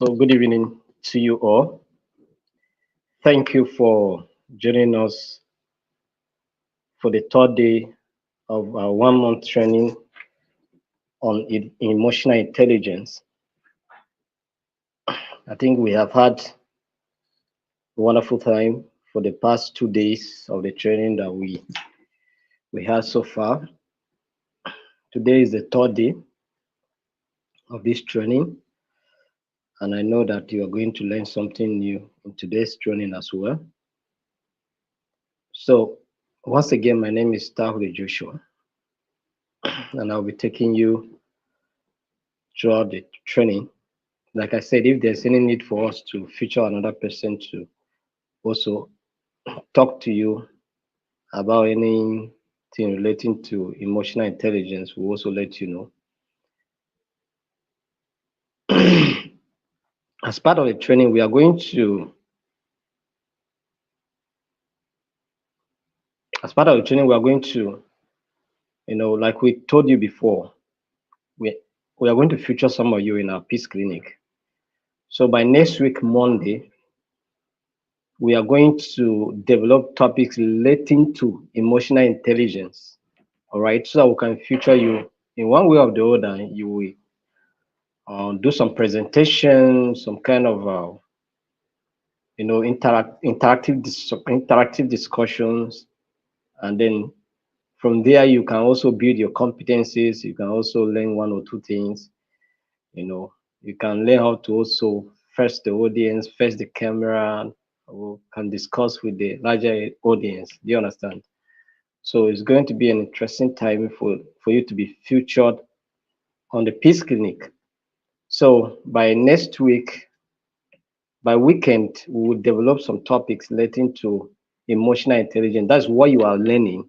So, good evening to you all. Thank you for joining us for the third day of our 1 month training on emotional intelligence. I think we have had a wonderful time for the past 2 days of the training that we had so far. Today is the third day of this training, and I know that you are going to learn something new in today's training as well. So, once again, my name is Tahude Joshua, and I'll be taking you throughout the training. Like I said, if there's any need for us to feature another person to also talk to you about anything relating to emotional intelligence, we'll also let you know. As part of the training, we are going to, like we told you before, we we are going to feature some of you in our peace clinic. So by next week, Monday, we are going to develop topics relating to emotional intelligence. All right, so that we can feature you in one way or the other. You will do some presentation, some kind of interactive discussions, and then from there you can also build your competencies. You can also learn one or two things. You know, you can learn how to also face the audience, face the camera, or can discuss with the larger audience. Do you understand? So it's going to be an interesting time for you to be featured on the Peace Clinic. So by next week, by weekend, we will develop some topics relating to emotional intelligence. That's what you are learning.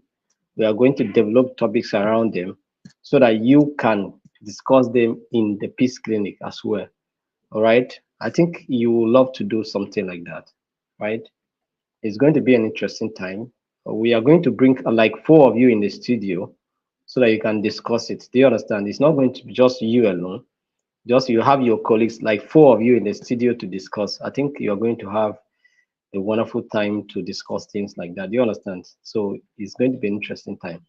We are going to develop topics around them so that you can discuss them in the Peace Clinic as well. All right. I think you will love to do something like that, right? It's going to be an interesting time. We are going to bring like four of you in the studio so that you can discuss it. Do you understand? It's not going to be just you alone. Just you have your colleagues, like four of you in the studio to discuss. I think you're going to have a wonderful time to discuss things like that. Do you understand? So it's going to be an interesting time.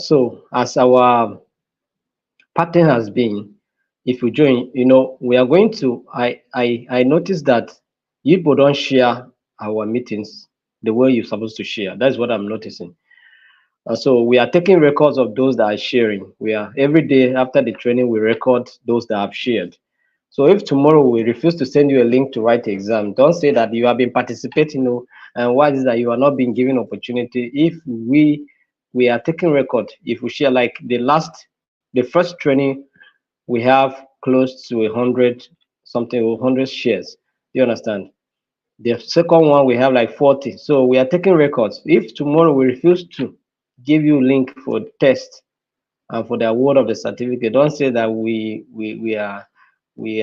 So as our pattern has been, if you join, we are going to. I noticed that you people don't share our meetings the way you're supposed to share. That's what I'm noticing. So we are taking records of those that are sharing. We are every day after the training, we record those that have shared. So if tomorrow we refuse to send you a link to write the exam, don't say that you have been participating, and why is it that you are not being given opportunity. If we are taking record, if we share like the first training, we have close to 100 something, 100 shares. Do you understand? The second one we have like 40. So we are taking records. If tomorrow we refuse to give you link for test and for the award of the certificate, don't say that we are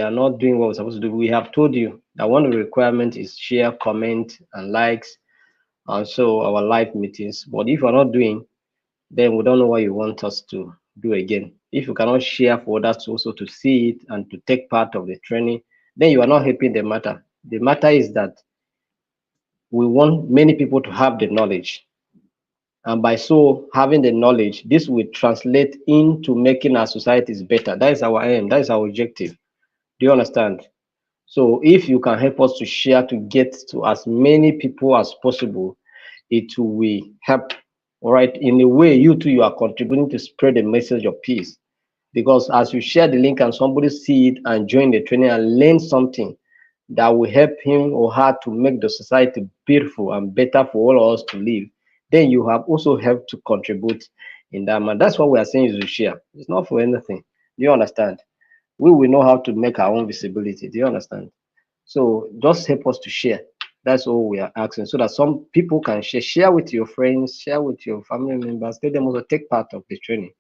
not doing what we're supposed to do. We have told you that one of the requirements is share, comment, and likes, and so our live meetings. But if you're not doing, then we don't know what you want us to do again. If you cannot share for others also to see it and to take part of the training, then you are not helping the matter. The matter is that we want many people to have the knowledge. And by so having the knowledge, this will translate into making our societies better. That is our aim. That is our objective. Do you understand? So if you can help us to share to get to as many people as possible, it will help. All right. In a way, you too, you are contributing to spread the message of peace. Because as you share the link and somebody see it and join the training and learn something that will help him or her to make the society beautiful and better for all of us to live, then you have also helped to contribute in that man. That's what we are saying is to share. It's not for anything. Do you understand? We will know how to make our own visibility. Do you understand? So just help us to share. That's all we are asking, so that some people can share with your friends, share with your family members, let them also take part of the training.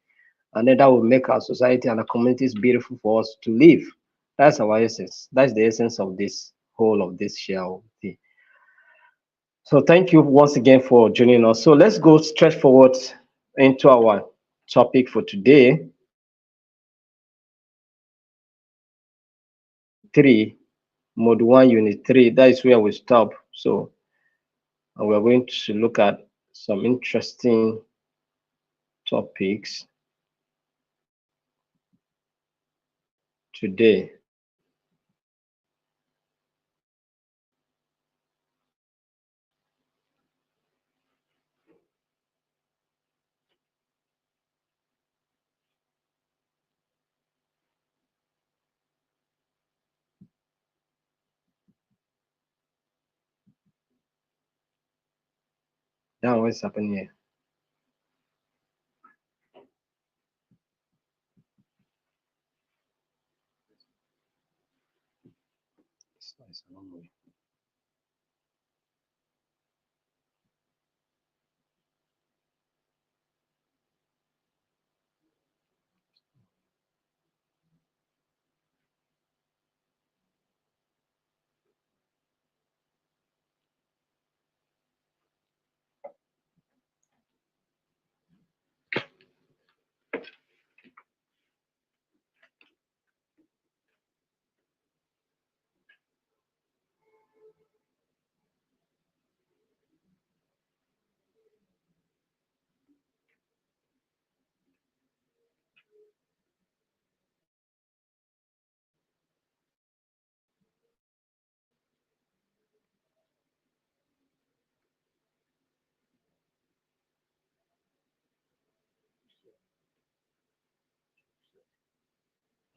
And then that will make our society and our communities beautiful for us to live. That's our essence. That's the essence of this whole of this share thing. So thank you once again for joining us. So let's go straight forward into our topic for today. 3, Mode 1, Unit 3. That is where we stop. So we are going to look at some interesting topics today. Now, what's happening here? It's a long way.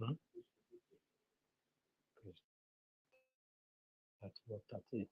Hmm? That's it.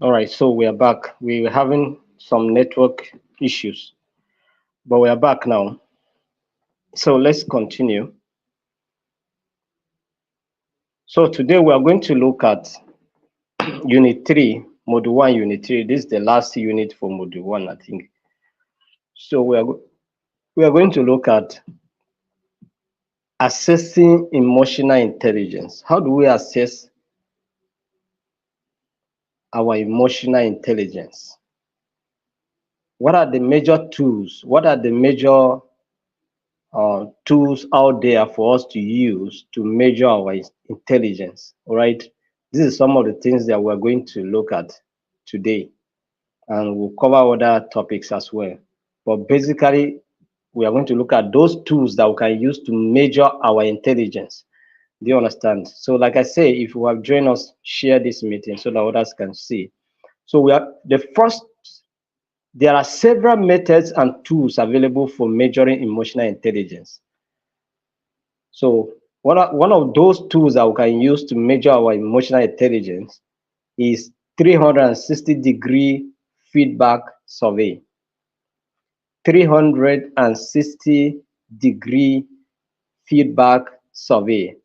All right, so we are back. We were having some network issues, but we are back now. So let's continue. So today we are going to look at Unit 3, Module 1, Unit 3. This is the last unit for Module 1, I think. So we are going to look at Assessing emotional intelligence. How do we assess our emotional intelligence? What are the major tools? What are the major tools out there for us to use to measure our intelligence? All right. This is some of the things that we're going to look at today, and we'll cover other topics as well. But basically, we are going to look at those tools that we can use to measure our intelligence. Do you understand? So, like I say, if you have joined us, share this meeting so that others can see. So, we are the first. There are several methods and tools available for measuring emotional intelligence. So, one of those tools that we can use to measure our emotional intelligence is 360-degree feedback survey. 360-degree feedback survey.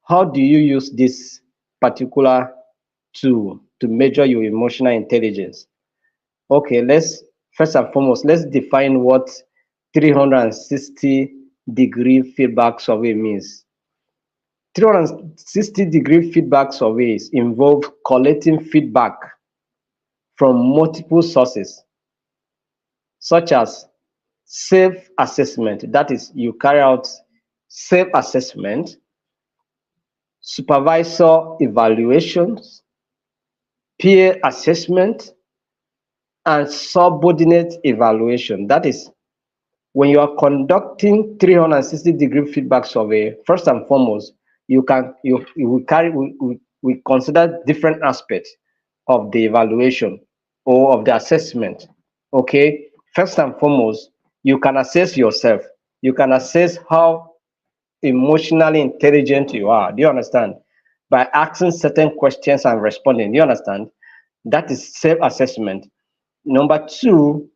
How do you use this particular tool to measure your emotional intelligence? Okay, let's first and foremost, let's define what 360-degree feedback survey means. 360-degree feedback surveys involve collecting feedback from multiple sources, such as self-assessment, that is, you carry out self-assessment, supervisor evaluations, peer assessment, and subordinate evaluation. That is, when you are conducting 360-degree feedback survey, first and foremost, you we consider different aspects of the evaluation or of the assessment. Okay, first and foremost, you can assess yourself. You can assess how emotionally intelligent you are. Do you understand? By asking certain questions and responding. Do you understand? That is self-assessment. Number two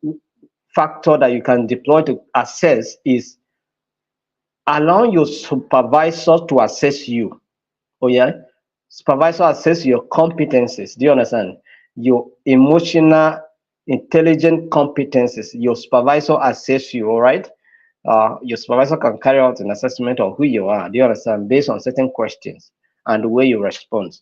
factor that you can deploy to assess is allowing your supervisor to assess you. Oh yeah, supervisor assess your competencies. Do you understand? Your emotional intelligent competencies. Your supervisor assess you. All right. Your supervisor can carry out an assessment of who you are. Do you understand? Based on certain questions and the way you respond.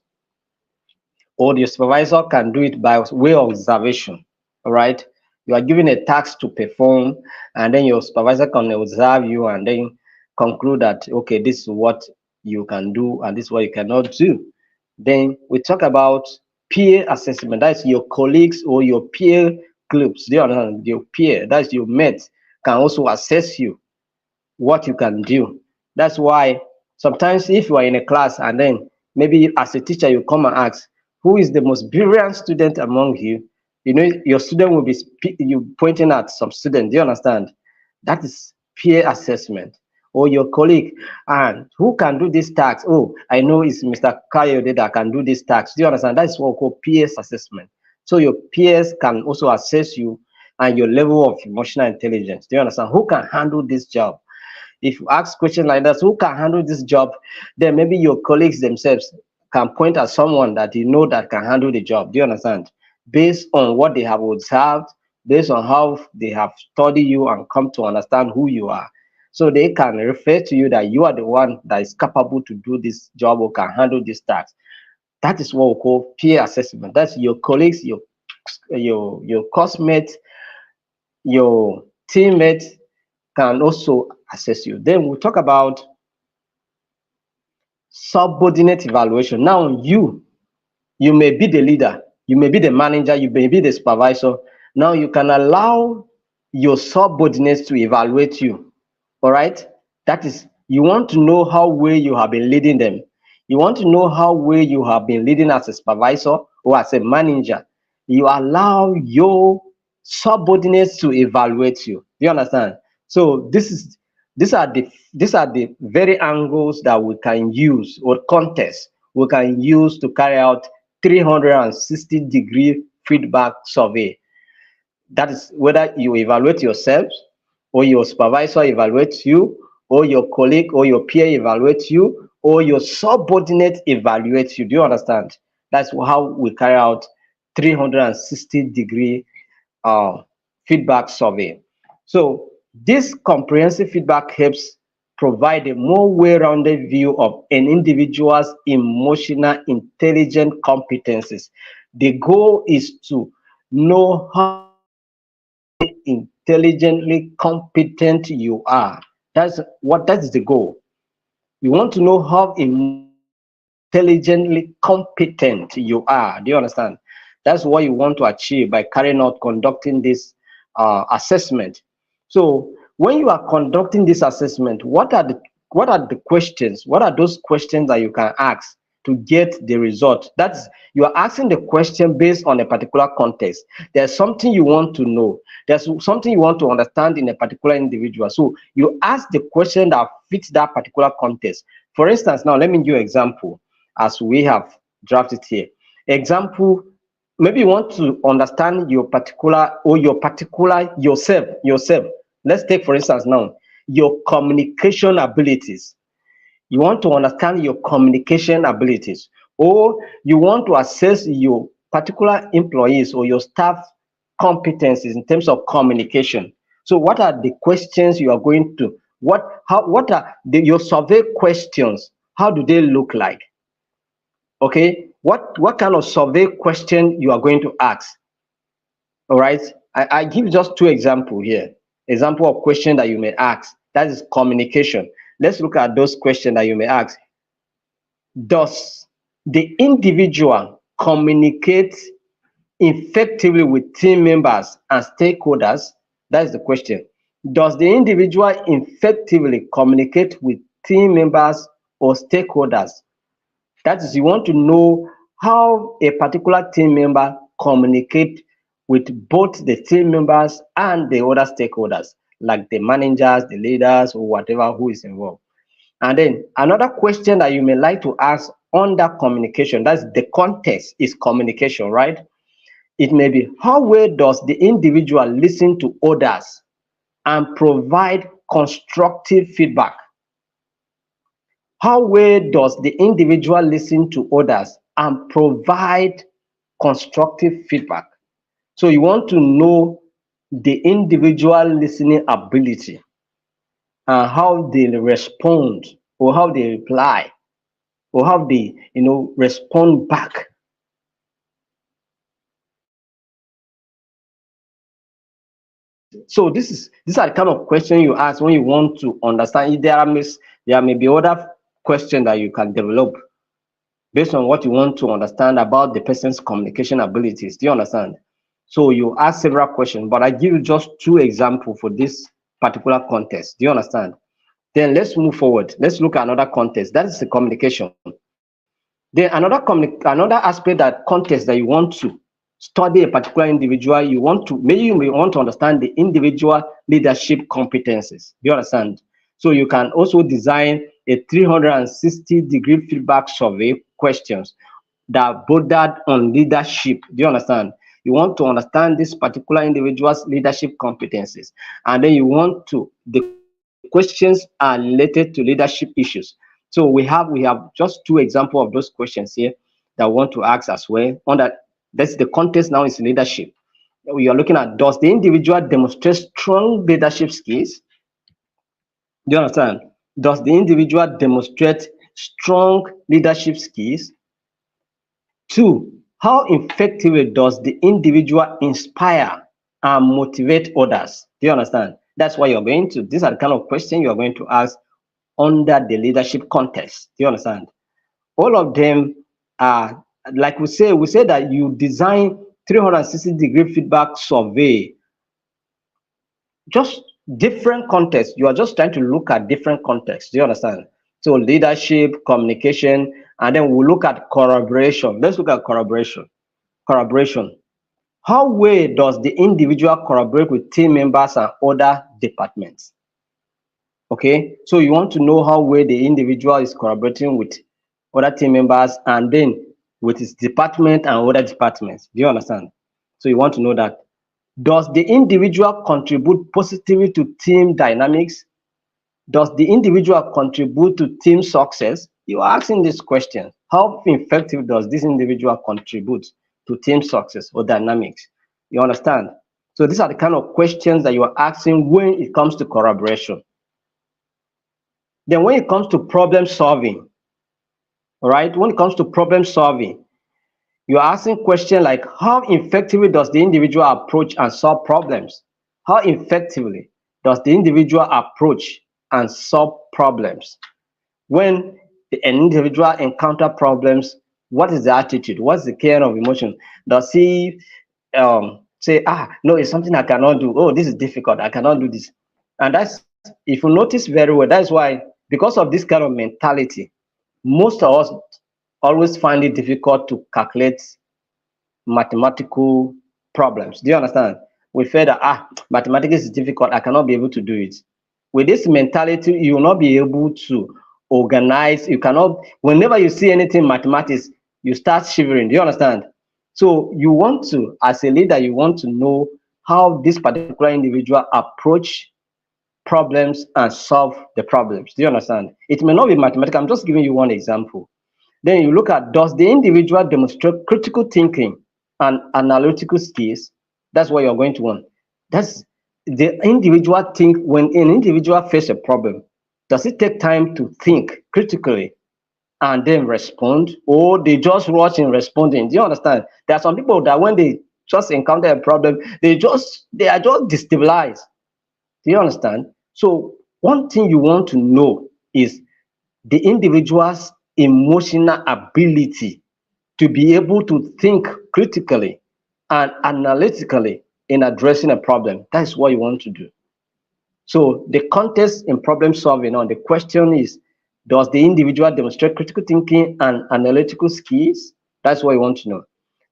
Or your supervisor can do it by way of observation. All right. You are given a task to perform, and then your supervisor can observe you and then conclude that, okay, this is what you can do and this is what you cannot do. Then we talk about peer assessment. That's your colleagues or your peer groups. Do you understand? Your peer, that's your mates, can also assess you what you can do. That's why sometimes if you are in a class and then maybe as a teacher you come and ask, who is the most brilliant student among you? You know, your student will be you pointing at some student. Do you understand? That is peer assessment. Or your colleague, and who can do this task? Oh, I know it's Mr. Kayode that can do this task. Do you understand? That is what we call peers assessment. So your peers can also assess you and your level of emotional intelligence. Do you understand? Who can handle this job? If you ask questions like that, who can handle this job, then maybe your colleagues themselves can point at someone that you know that can handle the job. Do you understand? Based on what they have observed, based on how they have studied you and come to understand who you are. So they can refer to you that you are the one that is capable to do this job or can handle this task. That is what we call peer assessment. That's your colleagues, your classmates, your teammates can also assess you. Then we'll talk about subordinate evaluation. Now you may be the leader, you may be the manager, you may be the supervisor. Now you can allow your subordinates to evaluate you. All right, that is, you want to know how well you have been leading them. You want to know how well you have been leading as a supervisor or as a manager. You allow your subordinates to evaluate you. Do you understand? So these are the very angles that we can use, or context we can use to carry out 360-degree feedback survey. That is whether you evaluate yourself, or your supervisor evaluates you, or your colleague or your peer evaluates you, or your subordinate evaluates you. Do you understand? That's how we carry out 360-degree feedback survey. So this comprehensive feedback helps provide a more well-rounded view of an individual's emotional intelligence competencies. The goal is to know how intelligently competent you are. That is the goal. You want to know how intelligently competent you are. Do you understand? That's what you want to achieve by carrying out conducting this assessment. So when you are conducting this assessment, what are the questions? What are those questions that you can ask to get the result? That's, you are asking the question based on a particular context. There's something you want to know. There's something you want to understand in a particular individual. So you ask the question that fits that particular context. For instance, now let me give you an example as we have drafted here. Example, maybe you want to understand your particular yourself. Let's take for instance now your communication abilities. You want to understand your communication abilities, or you want to assess your particular employees or your staff competencies in terms of communication. So what are the questions you are going to, what are your survey questions? How do they look like? Okay, what kind of survey question you are going to ask? All right, I give just two examples here. Example of question that you may ask, that is communication. Let's look at those questions that you may ask. Does the individual communicate effectively with team members and stakeholders? That is the question. Does the individual effectively communicate with team members or stakeholders? That is, you want to know how a particular team member communicate with both the team members and the other stakeholders, like the managers, the leaders, or whatever who is involved. And then another question that you may like to ask under communication, that's the context is communication, right? It may be, how well does the individual listen to others and provide constructive feedback? How well does the individual listen to others and provide constructive feedback? So you want to know the individual listening ability and how they respond, or how they reply, or how they respond back. So these are the kind of question you ask when you want to understand. There may be other questions that you can develop based on what you want to understand about the person's communication abilities. Do you understand? So you ask several questions, but I give you just two examples for this particular context. Do you understand? Then let's move forward. Let's look at another context. That is the communication. Then another aspect, that context that you want to study a particular individual, maybe you may want to understand the individual leadership competencies. Do you understand? So you can also design a 360-degree feedback survey questions that bordered on leadership. Do you understand? You want to understand this particular individual's leadership competencies, and then the questions are related to leadership issues. So we have just two examples of those questions here that we want to ask as well. On that, that's the context now is leadership. We are looking at, does the individual demonstrate strong leadership skills? Do you understand? Does the individual demonstrate strong leadership skills? Two, how effectively does the individual inspire and motivate others? Do you understand? That's why these are the kind of questions you're going to ask under the leadership context. Do you understand? All of them are, like we say that you design 360-degree feedback survey, just different contexts. You are just trying to look at different contexts. Do you understand? So leadership, communication, and then we'll look at collaboration. Let's look at collaboration. Collaboration. How well does the individual collaborate with team members and other departments? Okay, so you want to know how well the individual is collaborating with other team members and then with his department and other departments. Do you understand? So you want to know that. Does the individual contribute positively to team dynamics? Does the individual contribute to team success? You are asking this question. How effective does this individual contribute to team success or dynamics? You understand? So these are the kind of questions that you are asking when it comes to collaboration. Then when it comes to problem solving, all right, when it comes to problem solving, you're asking questions like how effectively does the individual approach and solve problems? How effectively does the individual approach and solve problems? When an individual encounter problems, what is the attitude? What's the kind of emotion? Does he say, no, it's something I cannot do. Oh, this is difficult. I cannot do this. And that's, if you notice very well, that's why, because of this kind of mentality, most of us always find it difficult to calculate mathematical problems. Do you understand? We feel that mathematics is difficult, I cannot be able to do it. With this mentality, you will not be able to organize. You cannot, whenever you see anything mathematics, you start shivering. Do you understand? So you want to, as a leader, you want to know how this particular individual approach problems and solve the problems. Do you understand? It may not be mathematical. I'm just giving you one example. Then you look at, does the individual demonstrate critical thinking and analytical skills? That's what you're going to want. That's the individual think. When an individual faces a problem, does it take time to think critically and then respond, or they just rush in responding? Do you understand? There are some people that when they just encounter a problem, they are just destabilized. Do you understand? So one thing you want to know is the individual's emotional ability to be able to think critically and analytically in addressing a problem. That's what you want to do. So the context in problem solving, on the question is, does the individual demonstrate critical thinking and analytical skills? That's what you want to know.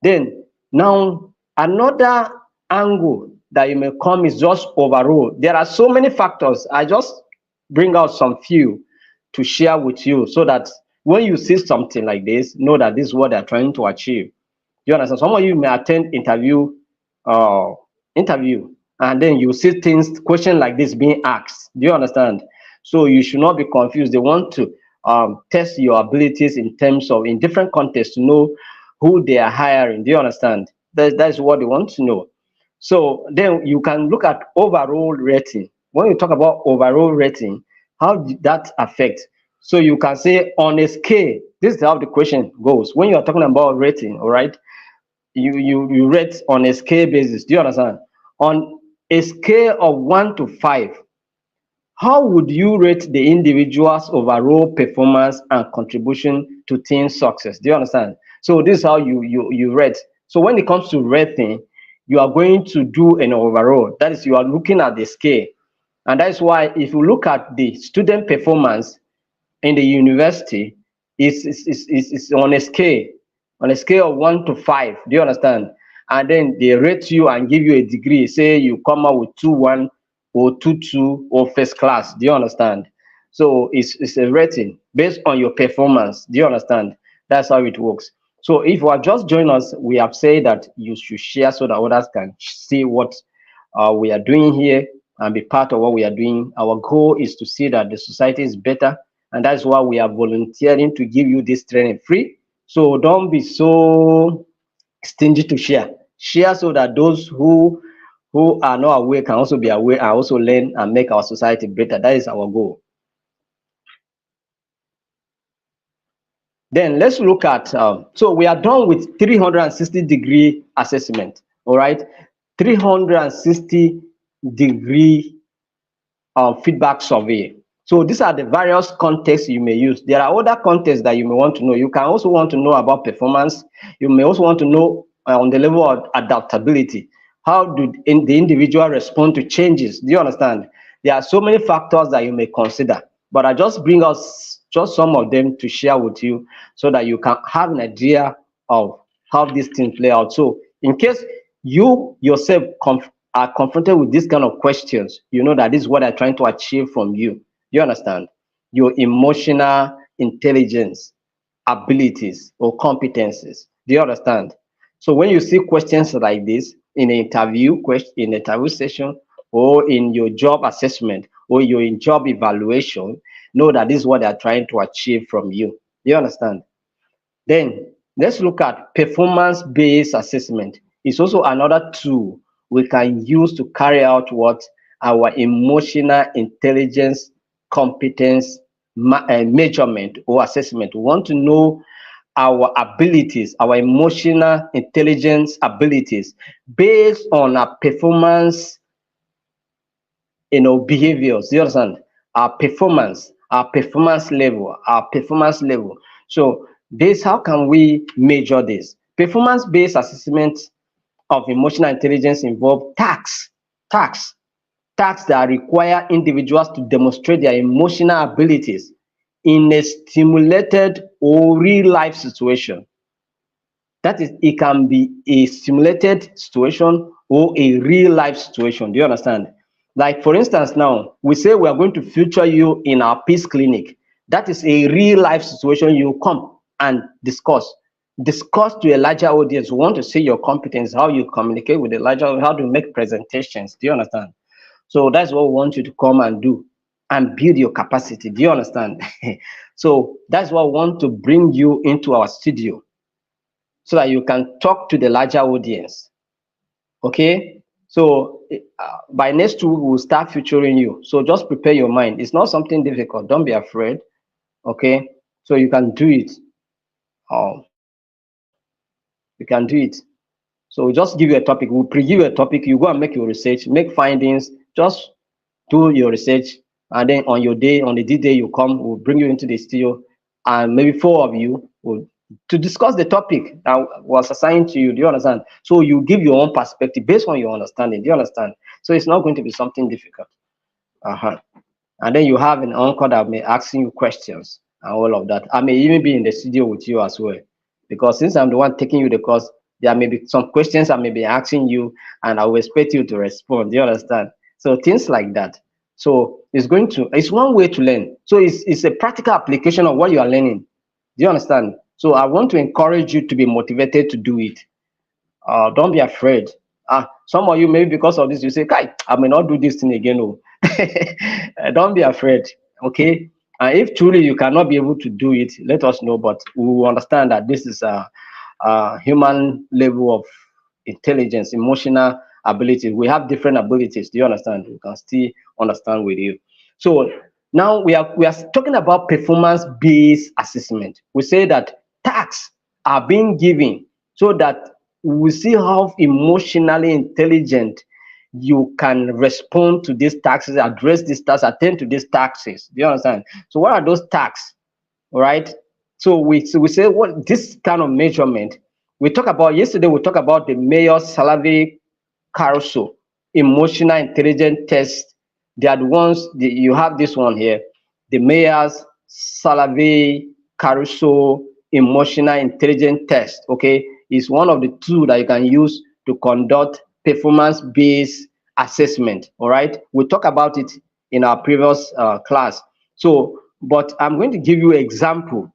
Then now another angle that you may come is just overall. There are so many factors. I just bring out some few to share with you so that when you see something like this, know that this is what they're trying to achieve. You understand? Some of you may attend uh, interview, and then you see things, question like this being asked. Do you understand? So you should not be confused. They want to test your abilities in terms of, in different contexts, to know who they are hiring. Do you understand? That's what they want to know. So then you can look at overall rating. When you talk about overall rating, how did that affect? So you can say on a scale, this is how the question goes. When you're talking about rating, all right, you rate on a scale basis. Do you understand? On a scale of 1 to 5, how would you rate the individual's overall performance and contribution to team success? Do you understand? So this is how you rate. So when it comes to rating, you are going to do an overall. That is, you are looking at the scale. And that's why if you look at the student performance in the university, it's on a scale of 1 to 5. Do you understand? And then they rate you and give you a degree. Say you come out with 2-1 or 2-2 or first class. Do you understand? So it's a rating based on your performance. Do you understand? That's how it works. So if you are just joining us, we have said that you should share so that others can see what we are doing here and be part of what we are doing. Our goal is to see that the society is better, and that's why we are volunteering to give you this training free. So don't be so stingy to share. Share so that those who are not aware can also be aware and also learn and make our society better. That is our goal. Then let's look at, so we are done with 360-degree assessment, all right? 360-degree feedback survey. So these are the various contexts you may use. There are other contexts that you may want to know. You can also want to know about performance. You may also want to know on the level of adaptability. How do the individual respond to changes? Do you understand? There are so many factors that you may consider, but I just bring us just some of them to share with you so that you can have an idea of how these things play out. So in case you yourself are confronted with this kind of questions, you know that this is what I'm trying to achieve from you. You understand? Your emotional intelligence, abilities, or competencies. Do you understand? So when you see questions like this in an interview session, or in your job assessment, or your job evaluation, know that this is what they're trying to achieve from you. Do you understand? Then let's look at performance-based assessment. It's also another tool we can use to carry out what our emotional intelligence, competence, measurement or assessment. We want to know our abilities, our emotional intelligence abilities, based on our performance, behaviors. You understand? Our performance level, our performance level. So this, how can we measure this? Performance-based assessment of emotional intelligence involve tasks, tasks that require individuals to demonstrate their emotional abilities in a stimulated or real life situation. That is, it can be a simulated situation or a real life situation. Do you understand? Like, for instance, now we say we are going to feature you in our peace clinic. That is a real life situation. You come and discuss to a larger audience. We want to see your competence, how you communicate with the larger, how to make presentations. Do you understand? So that's what we want you to come and do and build your capacity. Do you understand? So that's what we want to bring you into our studio so that you can talk to the larger audience. Okay? So by next week, we'll start featuring you. So just prepare your mind. It's not something difficult. Don't be afraid. Okay? So you can do it. You can do it. So we'll just give you a topic. We'll pre-give you a topic. You go and make your research, make findings. Just do your research, and then on your day, on the D-day you come, we'll bring you into the studio, and maybe four of you will to discuss the topic that was assigned to you. Do you understand? So you give your own perspective based on your understanding. Do you understand? So it's not going to be something difficult. Uh-huh. And then you have an uncle that may asking you questions and all of that. I may even be in the studio with you as well, because since I'm the one taking you the course, there may be some questions I may be asking you, and I will expect you to respond. Do you understand? So things like that. So it's one way to learn. So it's a practical application of what you are learning. Do you understand? So I want to encourage you to be motivated to do it. Don't be afraid. Some of you, maybe because of this, you say, Kai, I may not do this thing again. Oh. Don't be afraid. Okay. And if truly you cannot be able to do it, let us know. But we will understand that this is a human level of intelligence, emotional ability. We have different abilities. Do you understand? We can still understand with you. So now we are talking about performance-based assessment. We say that tasks are being given so that we see how emotionally intelligent you can respond to these taxes, address these tasks, attend to these taxes. Do you understand? So what are those tasks? All right. So we say what this kind of measurement. We talked about yesterday. We talked about the Mayer-Salovey Caruso emotional intelligence test. They are the ones you have this one here. The Mayer-Salovey Caruso emotional intelligence test. Okay, is one of the two that you can use to conduct performance-based assessment. All right, we talked about it in our previous class. So, but I'm going to give you an example,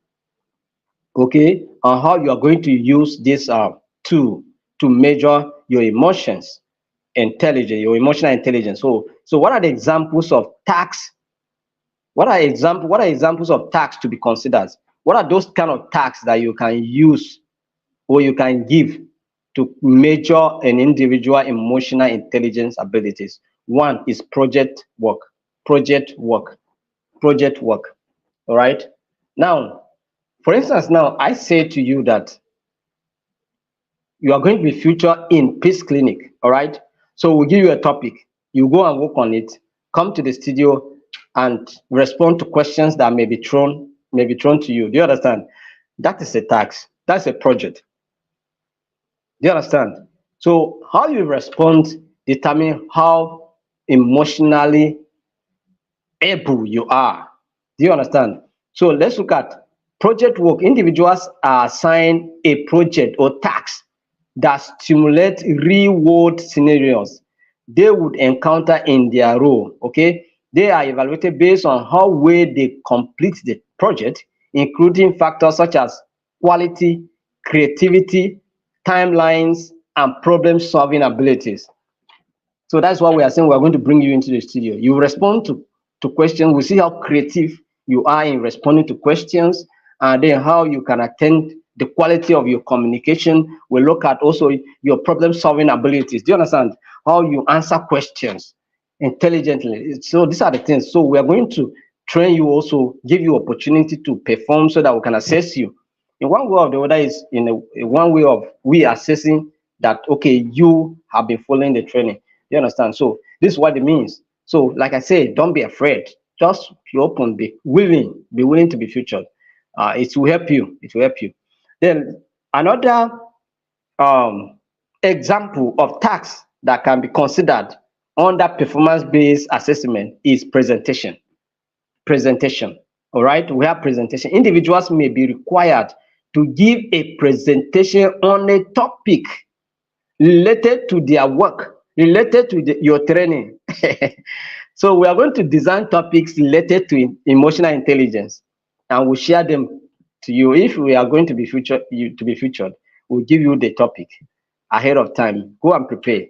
okay, on how you are going to use this tool to measure your emotions intelligence, your emotional intelligence. So what are the examples of tasks? What are examples of tasks to be considered? What are those kind of tasks that you can use or you can give to measure an individual emotional intelligence abilities? One is project work. Project work. Project work. All right. Now, for instance, now I say to you that you are going to be featured in Peace Clinic. All right. So we'll give you a topic. You go and work on it. Come to the studio and respond to questions that may be thrown to you. Do you understand? That is a task. That's a project. Do you understand? So how you respond determine how emotionally able you are. Do you understand? So let's look at project work. Individuals are assigned a project or task that stimulate real world scenarios they would encounter in their role. Okay, they are evaluated based on how well they complete the project, including factors such as quality, creativity, timelines, and problem solving abilities. So that's why we are saying we are going to bring you into the studio. You respond to questions. We see how creative you are in responding to questions, and then how you can attend the quality of your communication. We look at also your problem solving abilities. Do you understand? How you answer questions intelligently. So these are the things. So we are going to train you, also give you opportunity to perform so that we can assess you. In one way or the other is in one way of we assessing that, okay, you have been following the training. You understand? So this is what it means. So like I said, don't be afraid. Just be open, be willing to be featured. It will help you. It will help you. Then another example of tasks that can be considered under performance-based assessment is presentation. All right, we have presentation. Individuals may be required to give a presentation on a topic related to their work, related to your training. So we are going to design topics related to emotional intelligence, and we'll share them to you. If we are going to be featured, we'll give you the topic ahead of time. Go and prepare.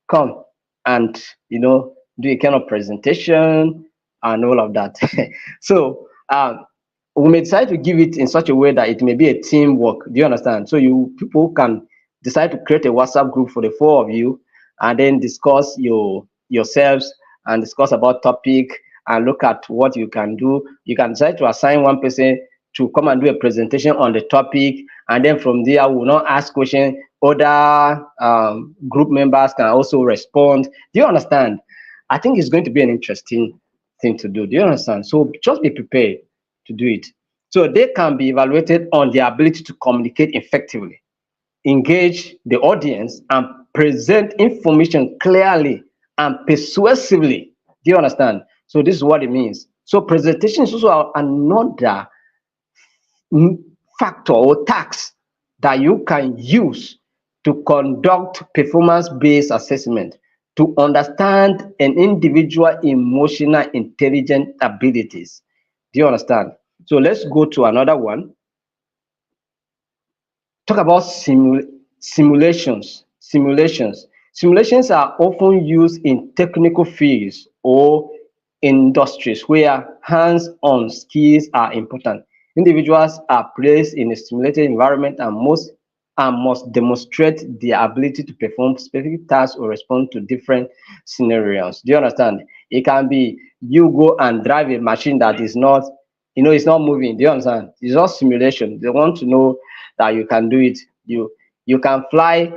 Come and do a kind of presentation and all of that. So we may decide to give it in such a way that it may be a teamwork. Do you understand? So you people can decide to create a WhatsApp group for the four of you, and then discuss yourselves and discuss about topic and look at what you can do. You can decide to assign one person to come and do a presentation on the topic, and then from there we will not ask questions. Other group members can also respond. Do you understand? I think it's going to be an interesting thing to do. Do you understand? So just be prepared to do it. So they can be evaluated on their ability to communicate effectively, engage the audience, and present information clearly and persuasively. Do you understand? So this is what it means. So presentation is also another factor or task that you can use to conduct performance-based assessment to understand an individual emotional intelligent abilities. Do you understand? So let's go to another one. Talk about simulations. Simulations are often used in technical fields or industries where hands-on skills are important. Individuals are placed in a simulated environment and must demonstrate their ability to perform specific tasks or respond to different scenarios. Do you understand? It can be you go and drive a machine that is not, it's not moving. Do you understand? It's just simulation. They want to know that you can do it. You can fly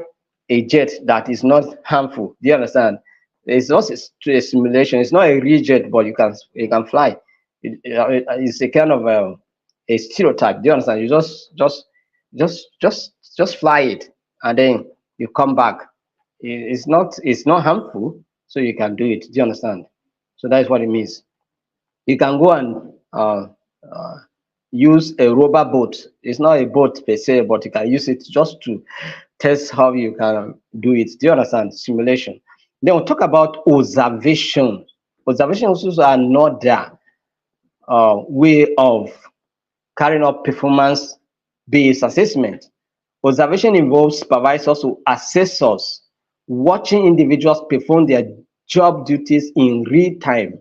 a jet that is not harmful. Do you understand? It's just a simulation. It's not a real jet, but you can fly. It's a kind of a stereotype. Do you understand? You just fly it, and then you come back. It's not harmful, so you can do it. Do you understand? So that is what it means. You can go and use a rubber boat. It's not a boat per se, but you can use it just to test how you can do it. Do you understand? Simulation. Then we'll talk about observation. Observation is also another way of carrying out performance-based assessment. Observation involves supervisors or assessors watching individuals perform their job duties in real time.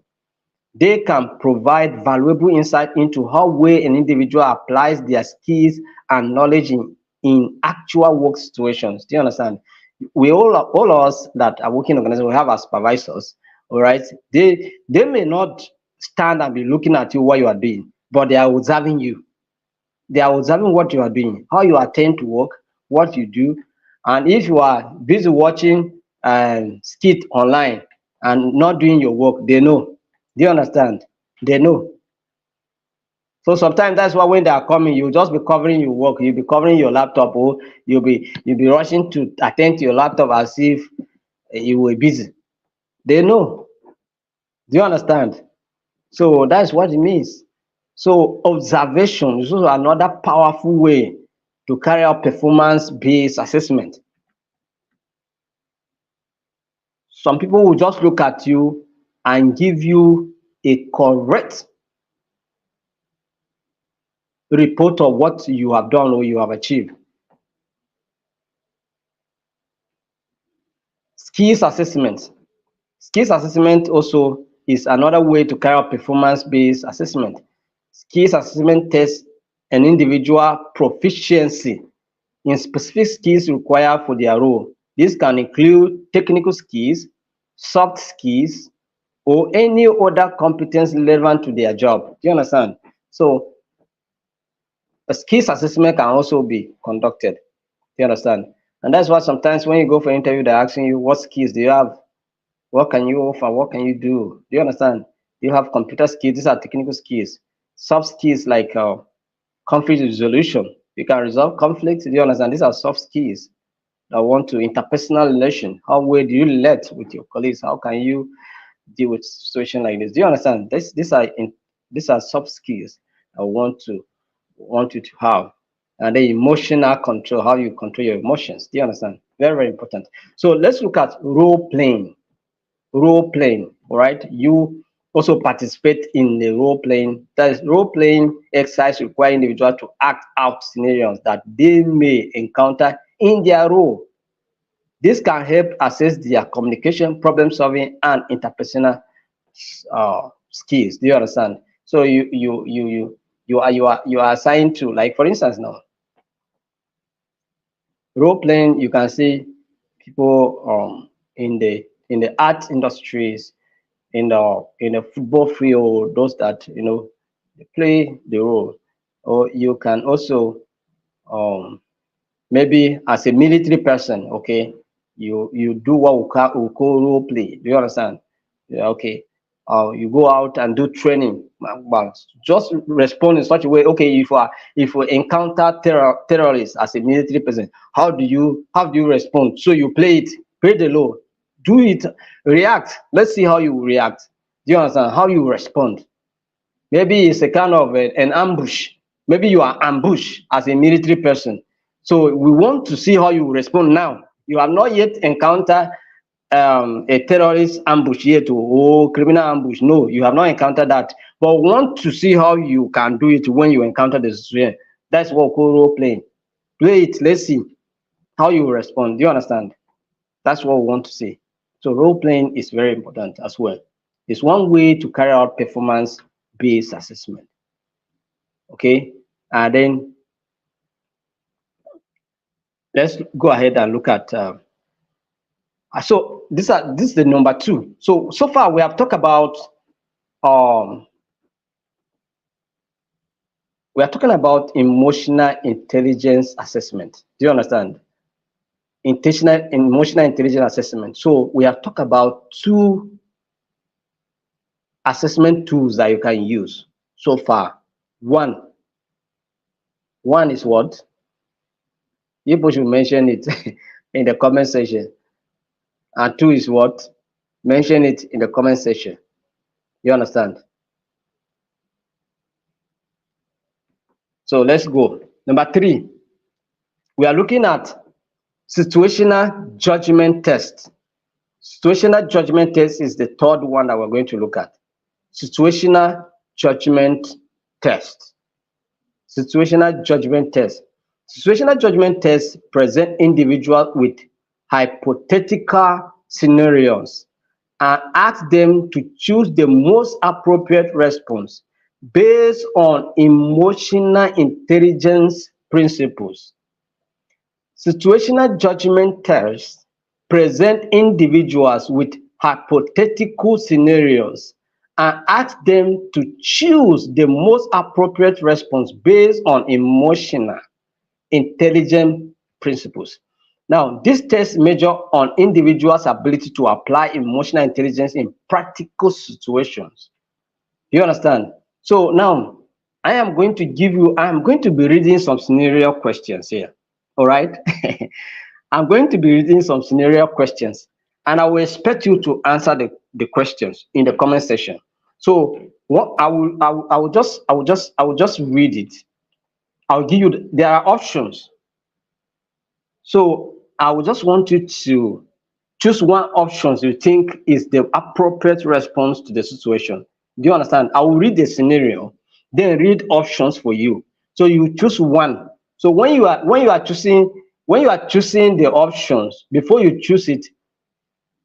They can provide valuable insight into how well an individual applies their skills and knowledge in actual work situations. Do you understand? We all of us that are working organizations, we have our supervisors. All right, they may not stand and be looking at you what you are doing, but they are observing you. They are observing what you are doing, how you attend to work, what you do, and if you are busy watching skit online and not doing your work, they know. Do you understand? They know. So sometimes that's why when they are coming, you'll just be covering your work, you'll be covering your laptop, or you'll be rushing to attend to your laptop as if you were busy. They know. Do you understand? So that's what it means. So observation is also another powerful way to carry out performance-based assessment. Some people will just look at you and give you a correct report of what you have done or you have achieved. Skills assessment. Skills assessment also is another way to carry out performance-based assessment. Skills assessment tests an individual proficiency in specific skills required for their role. This can include technical skills, soft skills, or any other competence relevant to their job. Do you understand? So a skills assessment can also be conducted. Do you understand? And that's why sometimes when you go for interview, they're asking you, what skills do you have? What can you offer? What can you do? Do you understand? You have computer skills. These are technical skills. Soft skills like conflict resolution. You can resolve conflicts. Do you understand? These are soft skills that want to interpersonal relation. How well do you relate with your colleagues? How can you deal with situation like this? Do you understand? These are soft skills I want you to have. And the emotional control, how you control your emotions. Do you understand? Very, very important. So let's look at role playing. Role playing, all right? You also participate in the role playing. That is, role playing exercise require individuals to act out scenarios that they may encounter in their role. This can help assess their communication, problem solving, and interpersonal skills. Do you understand? So you are assigned to, like, for instance, now role playing. You can see people in the art industries, in the football field, those that they play the role. Or you can also um maybe as a military person, okay, you do what we call role play. Do you understand? Yeah, okay. You go out and do training, but just respond in such a way. Okay, if you encounter terrorists as a military person, how do you respond? So you play the role, do it, react. Let's see how you react. Do you understand how you respond? Maybe it's a kind of an ambush. Maybe you are ambushed as a military person. So we want to see how you respond now. You have not yet encountered a terrorist ambush yet, or criminal ambush. No, you have not encountered that. But we want to see how you can do it when you encounter the situation. That's what we call role playing. Play it. Let's see how you respond. Do you understand? That's what we want to see. So role playing is very important as well. It's one way to carry out performance based assessment. Okay, and then let's go ahead and look at so this is the number two. So far we have talked about um we are talking about emotional intelligence assessment. Do you understand? Intentional emotional intelligence assessment. So we have talked about two assessment tools that you can use so far. One is what? You should mention it in the comment section. And two is what? Mention it in the comment section. You understand? So let's go. Number three, we are looking at situational judgment test. Situational judgment test is the third one that we're going to look at. Situational judgment test. Situational judgment test. Situational judgment tests present individuals with hypothetical scenarios and ask them to choose the most appropriate response based on emotional intelligence principles. Situational judgment tests present individuals with hypothetical scenarios and ask them to choose the most appropriate response based on emotional intelligence principles. Now, this test measure on individuals' ability to apply emotional intelligence in practical situations. Do you understand? So now, I am going to be reading some scenario questions here. All right. I'm going to be reading some scenario questions, and I will expect you to answer the questions in the comment section. So what I will just read it. I'll give you there are options. So I would just want you to choose one option you think is the appropriate response to the situation. Do you understand? I will read the scenario, then read options for you. So you choose one. So when you are choosing the options, before you choose it,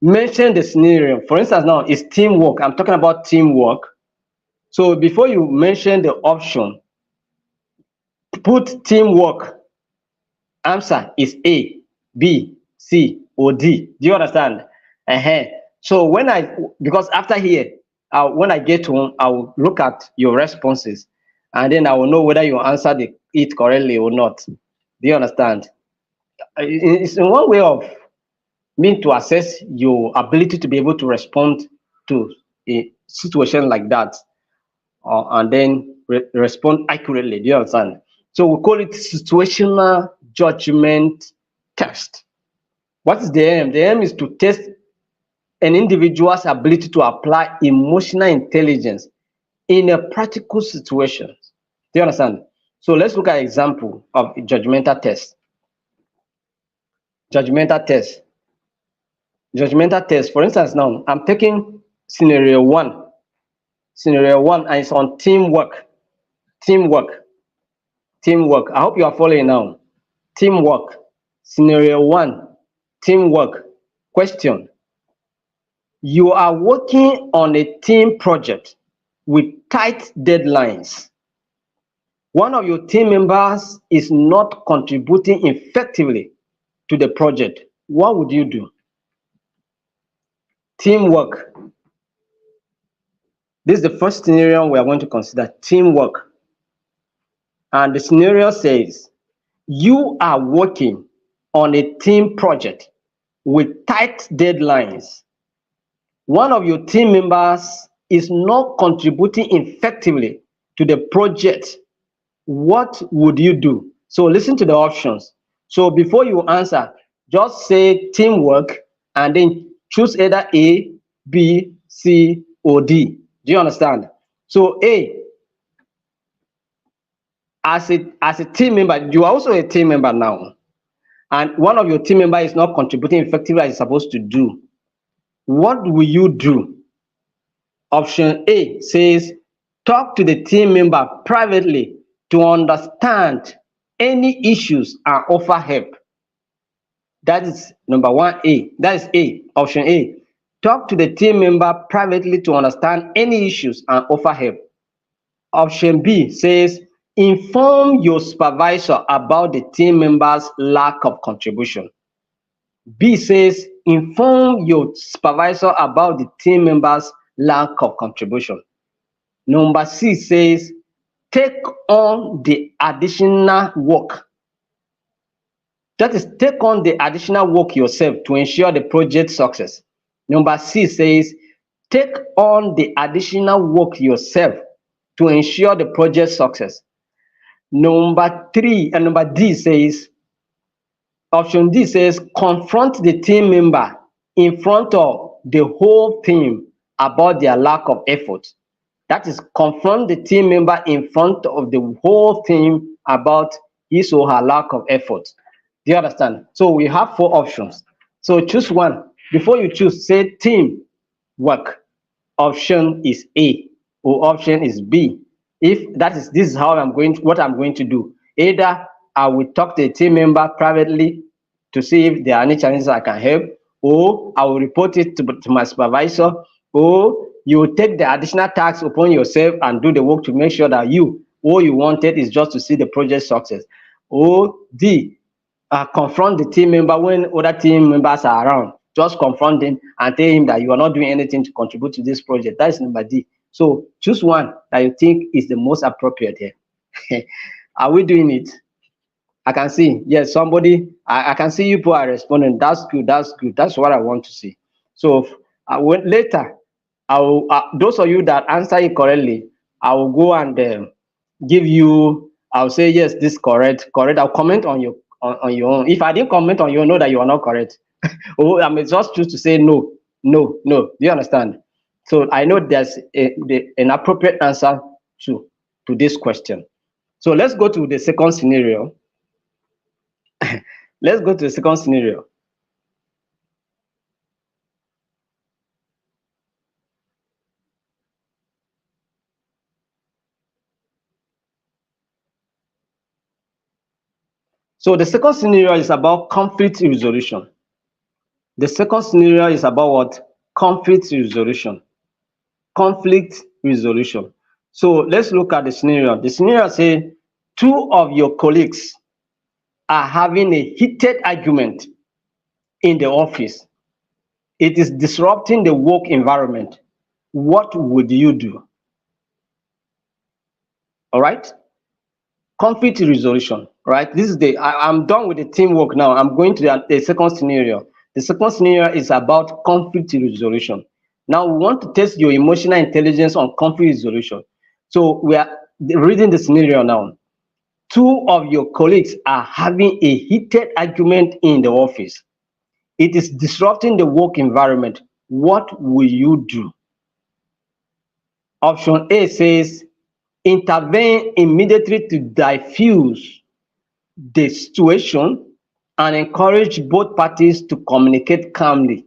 mention the scenario. For instance, now it's teamwork. I'm talking about teamwork. So before you mention the option, put teamwork. Answer is A, B, C, or D. Do you understand? So because after here, when I get home, I will look at your responses, and then I will know whether you answered it correctly or not. Do you understand? It's in one way of me to assess your ability to be able to respond to a situation like that, and then respond accurately. Do you understand? So we call it situational judgment test. What is the aim? The aim is to test an individual's ability to apply emotional intelligence in a practical situation. Do you understand? So let's look at an example of a judgmental test. Judgmental test. Judgmental test. For instance, now I'm taking scenario one. Scenario one, and it's on teamwork. Teamwork. Teamwork. I hope you are following now. Teamwork. Scenario one, teamwork. Question: you are working on a team project with tight deadlines. One of your team members is not contributing effectively to the project. What would you do? Teamwork. This is the first scenario we are going to consider: teamwork. And the scenario says you are working on a team project with tight deadlines. One of your team members is not contributing effectively to the project. What would you do? So listen to the options. So before you answer, just say teamwork and then choose either A, B, C, or D. Do you understand? So A, as a team member, you are also a team member now, and one of your team member is not contributing effectively as it's supposed to do. What will you do? Option A says talk to the team member privately to understand any issues and offer help. That is number 1A. That is A. Option A. Talk to the team member privately to understand any issues and offer help. Option B says inform your supervisor about the team member's lack of contribution. B says inform your supervisor about the team member's lack of contribution. Number C says take on the additional work. That is, take on the additional work yourself to ensure the project success. Number C says take on the additional work yourself to ensure the project success. Number D says, option D says confront the team member in front of the whole team about their lack of effort. That is, confront the team member in front of the whole team about his or her lack of effort. Do you understand? So we have 4 options. So choose one. Before you choose, say team work. Option is A or option is B. If that is, this is how what I'm going to do. Either I will talk to the team member privately to see if there are any challenges I can help, or I will report it to my supervisor, or you will take the additional task upon yourself and do the work to make sure that all you wanted is just to see the project success. Or D, confront the team member when other team members are around. Just confront him and tell him that you are not doing anything to contribute to this project. That is number D. So choose one that you think is the most appropriate here. Are we doing it? I can see, yes, somebody, I can see you people are responding. That's good, that's good. That's what I want to see. So later, I will, those of you that answer it correctly, I will go and give you, I'll say, yes, this correct. I'll comment on your own. If I didn't comment on you, know that you are not correct. Oh, I may just choose to say no. Do you understand? So I know there's an appropriate answer to this question. So let's go to the second scenario. Let's go to the second scenario. So the second scenario is about conflict resolution. The second scenario is about what? Conflict resolution. Conflict resolution. So let's look at the scenario. The scenario says 2 of your colleagues are having a heated argument in the office. It is disrupting the work environment. What would you do? All right. Conflict resolution, right? This is I'm done with the teamwork now. I'm going to the second scenario. The second scenario is about conflict resolution. Now we want to test your emotional intelligence on conflict resolution. So we are reading the scenario now. Two of your colleagues are having a heated argument in the office. It is disrupting the work environment. What will you do? Option A says intervene immediately to diffuse the situation and encourage both parties to communicate calmly.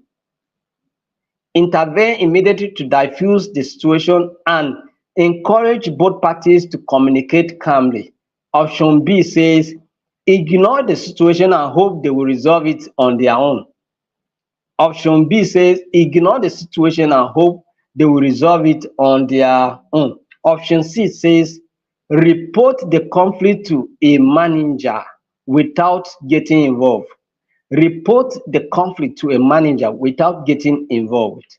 Intervene immediately to diffuse the situation and encourage both parties to communicate calmly. Option B says ignore the situation and hope they will resolve it on their own. Option B says ignore the situation and hope they will resolve it on their own. Option C says report the conflict to a manager without getting involved. Report the conflict to a manager without getting involved.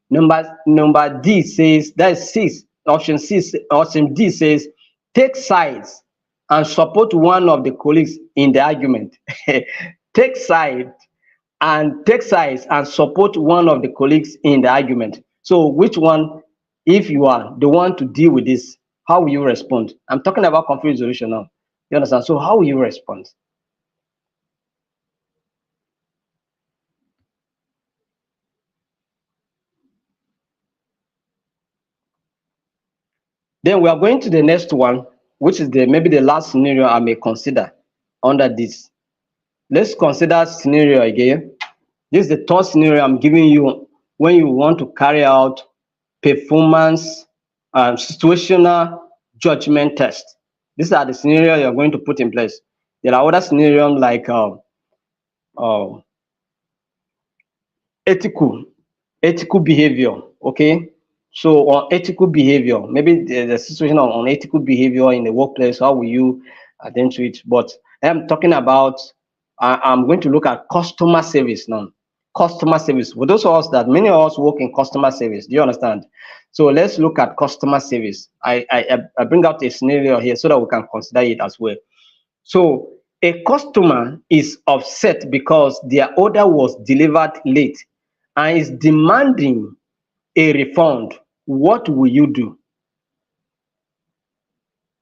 Number D says, that's six. Option D says take sides and support one of the colleagues in the argument. Take sides and support one of the colleagues in the argument. So which one, if you are the one to deal with this, how will you respond? I'm talking about conflict resolution now. You understand? So how will you respond? Then we are going to the next one, which is maybe the last scenario I may consider under this. Let's consider scenario again. This is the third scenario I'm giving you when you want to carry out performance situational judgment test. These are the scenario you're going to put in place. There are other scenarios like ethical behavior. Okay, so on ethical behavior, maybe the situation on ethical behavior in the workplace, how will you attend to it? But I'm talking about, I'm going to look at customer service now. Customer service. For those of us that many of us work in customer service, do you understand? So let's look at customer service. I bring out a scenario here so that we can consider it as well. So a customer is upset because their order was delivered late and is demanding a refund. What will you do?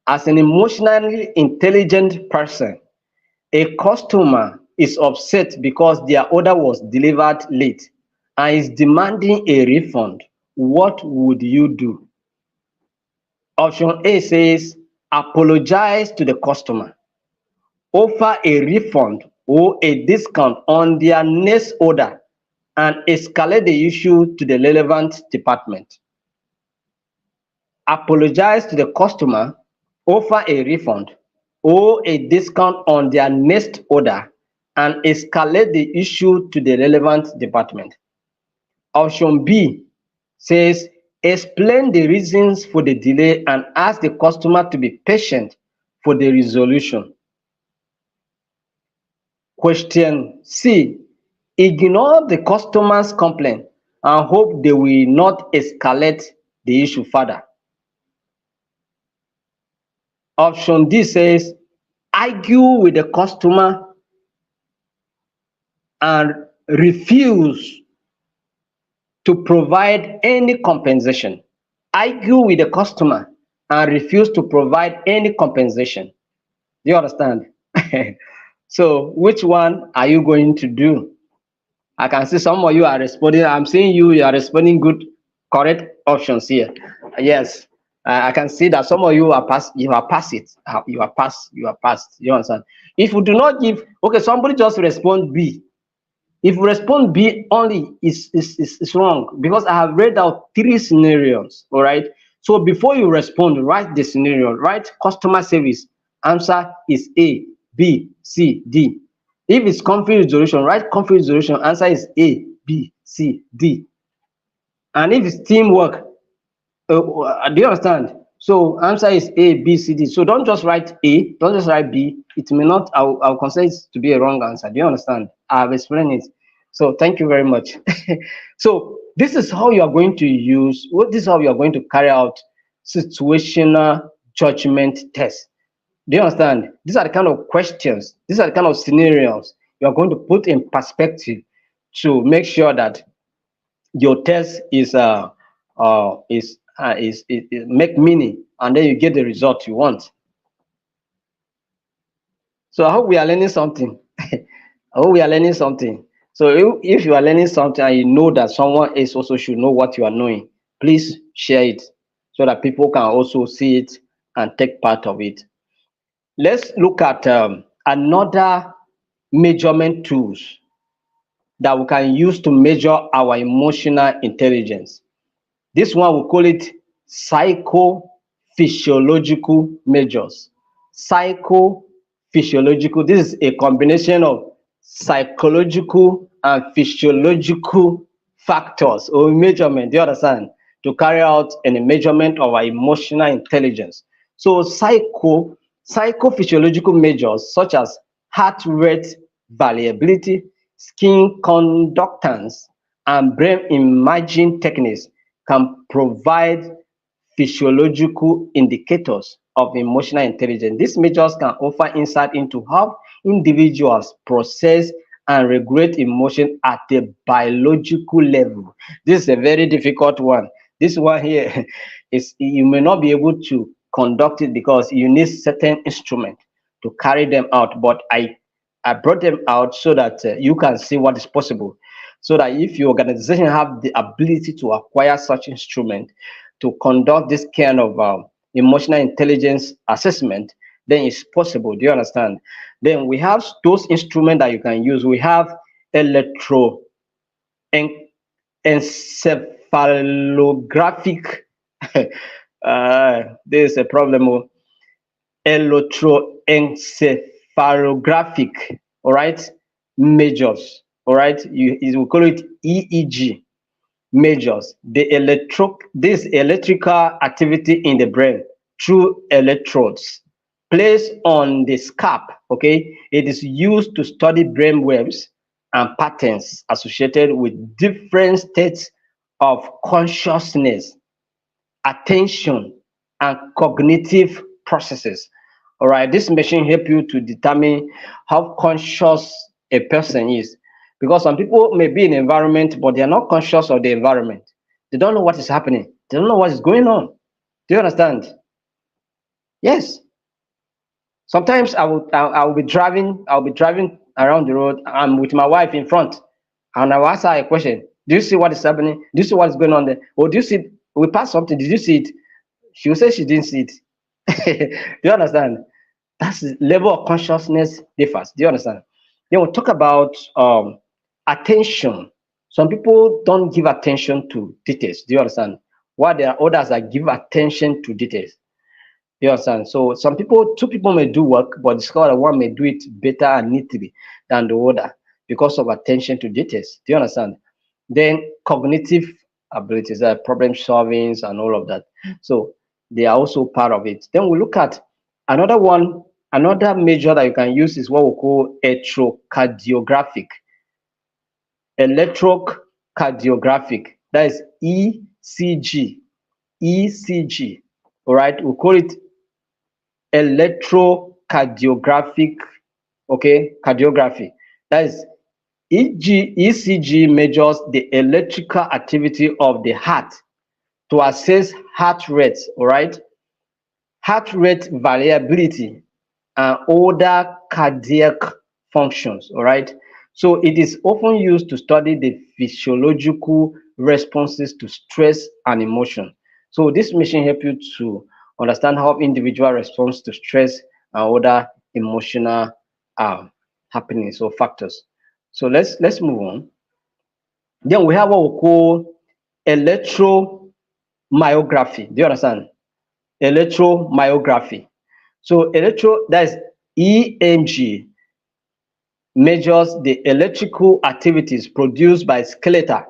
As an emotionally intelligent person, a customer is upset because their order was delivered late and is demanding a refund. What would you do? Option A says apologize to the customer, offer a refund or a discount on their next order, and escalate the issue to the relevant department. Apologize to the customer, offer a refund or a discount on their next order, and escalate the issue to the relevant department. Option B says explain the reasons for the delay and ask the customer to be patient for the resolution. Question C, ignore the customer's complaint and hope they will not escalate the issue further. Option D says argue with the customer and refuse to provide any compensation. Argue with the customer and refuse to provide any compensation. Do you understand? So which one are you going to do? I can see some of you are responding. I'm seeing you are responding good, correct options here. Yes, I can see that some of you are passed. You are passed it. You are passed. You are passed. You understand? If you do not give, okay, somebody just respond B. If you respond B only, is wrong because I have read out 3 scenarios. All right. So before you respond, write the scenario. Write customer service. Answer is A, B, C, D. If it's conflict resolution, write conflict resolution. Answer is A, B, C, D. And if it's teamwork, do you understand? So answer is A, B, C, D. So don't just write A, don't just write B. It may not, I'll consider it to be a wrong answer. Do you understand? I've explained it. So thank you very much. So this is how you are going to use, what this is how you are going to carry out situational judgment test. Do you understand? These are the kind of questions, these are the kind of scenarios you are going to put in perspective to make sure that your test is make meaning, and then you get the result you want. So I hope we are learning something. I hope we are learning something. So if you are learning something and you know that someone else also should know what you are knowing, please share it so that people can also see it and take part of it. Let's look at another measurement tools that we can use to measure our emotional intelligence. This one we call it psychophysiological measures. Psychophysiological. This is a combination of psychological and physiological factors or measurement. Do you understand? To carry out any measurement of our emotional intelligence. So psychophysiological measures such as heart rate variability, skin conductance, and brain imaging techniques can provide physiological indicators of emotional intelligence. These measures can offer insight into how individuals process and regulate emotion at a biological level. This is a very difficult one. This one here is, you may not be able to conduct it because you need certain instrument to carry them out. But I brought them out so that you can see what is possible. So that if your organization have the ability to acquire such instrument to conduct this kind of emotional intelligence assessment, then it's possible. Do you understand? Then we have those instruments that you can use. We have electro encephalographic. There is a problem. Electroencephalographic, all right, measures, all right, we call it EEG measures the this electrical activity in the brain through electrodes placed on the scalp. Okay, it is used to study brain waves and patterns associated with different states of consciousness, attention, and cognitive processes. All right, this machine help you to determine how conscious a person is, because some people may be in environment but they are not conscious of the environment. They don't know what is happening. They don't know what is going on. Do you understand? Yes. Sometimes I will be driving. I'll be driving around the road. I'm with my wife in front, and I will ask her a question. Do you see what is happening? Do you see what is going on there? Or do you see we passed something? Did you see it? She will say she didn't see it. Do you understand? That's the level of consciousness differs. Do you understand? Then we'll talk about attention. Some people don't give attention to details. Do you understand? While there are others that give attention to details. You understand? So some people, two people may do work, but discover that one may do it better and neatly than the other because of attention to details. Do you understand? Then cognitive abilities, problem solving and all of that. So they are also part of it. Then we look at another one, another measure that you can use is what we call electrocardiographic. Electrocardiographic, that is ECG. ECG. All right, we call it electrocardiographic, okay, cardiography. That is ECG measures the electrical activity of the heart to assess heart rate, all right, heart rate variability and other cardiac functions, all right. So it is often used to study the physiological responses to stress and emotion. So this machine help you to understand how individual responds to stress and other emotional happenings or factors. So let's move on. Then we have what we call electromyography. Do you understand? Electromyography. So that is EMG measures the electrical activities produced by skeletal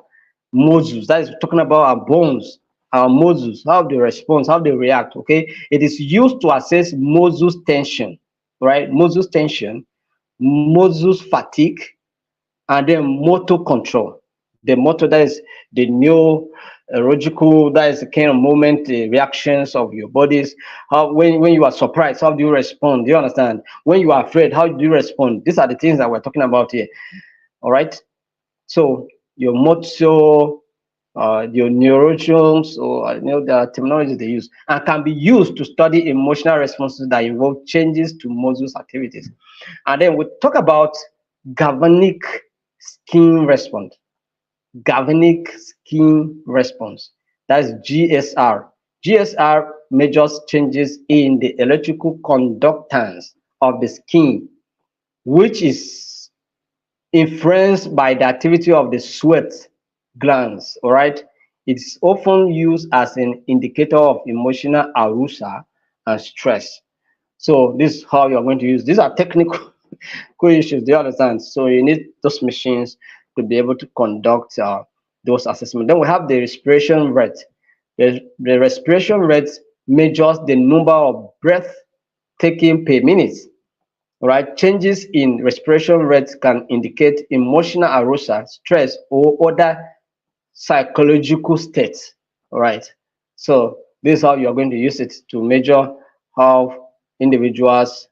muscles. That is talking about our bones, our muscles, how they respond, how they react. Okay, it is used to assess muscles tension, right? Muscles tension, muscles fatigue, and then motor control. The motor, that is the neurological, that is the kind of moment, the reactions of your bodies. How when you are surprised, how do you respond? Do you understand? When you are afraid, how do you respond? These are the things that we're talking about here. All right. So your motor, your neurons, or the terminology they use, and can be used to study emotional responses that involve changes to muscles activities. And then we talk about galvanic skin response. Galvanic skin response. That's GSR. GSR measures changes in the electrical conductance of the skin, which is influenced by the activity of the sweat glands. All right. It's often used as an indicator of emotional arousal and stress. So this is how you're going to use. These are technical issues. Do you understand? So you need those machines to be able to conduct those assessments. Then we have the respiration rate. The respiration rate measures the number of breath taken per minute. Right? Changes in respiration rate can indicate emotional arousal, stress, or other psychological states. All right. So this is how you're going to use it to measure how individuals,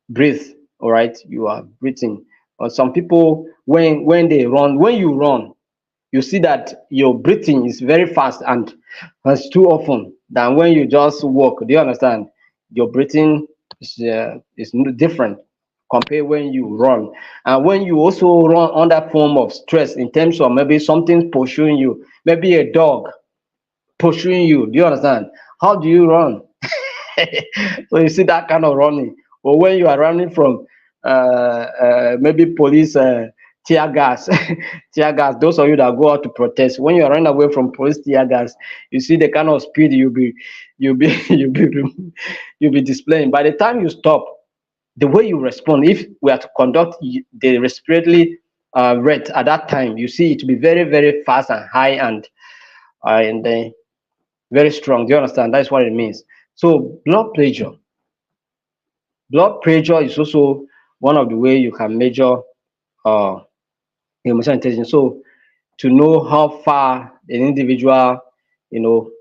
breathe. All right. You are breathing. Or some people, when they run, when you run, you see that your breathing is very fast and it's too often than when you just walk. Do you understand? Your breathing is different compared when you run. And when you also run under form of stress, in terms of maybe something pursuing you, maybe a dog pursuing you. Do you understand? How do you run? So you see that kind of running. Or when you are running from maybe police tear gas, tear gas. Those of you that go out to protest, when you are running away from police tear gas, you see the kind of speed you'll be you'll be displaying. By the time you stop, the way you respond, if we are to conduct the respiratory rate at that time, you see it to be very, very fast and high and very strong. Do you understand? That's what it means. So blood pressure. Blood pressure is also one of the way you can measure uh, emotional intelligence. So to know how far an individual, you know,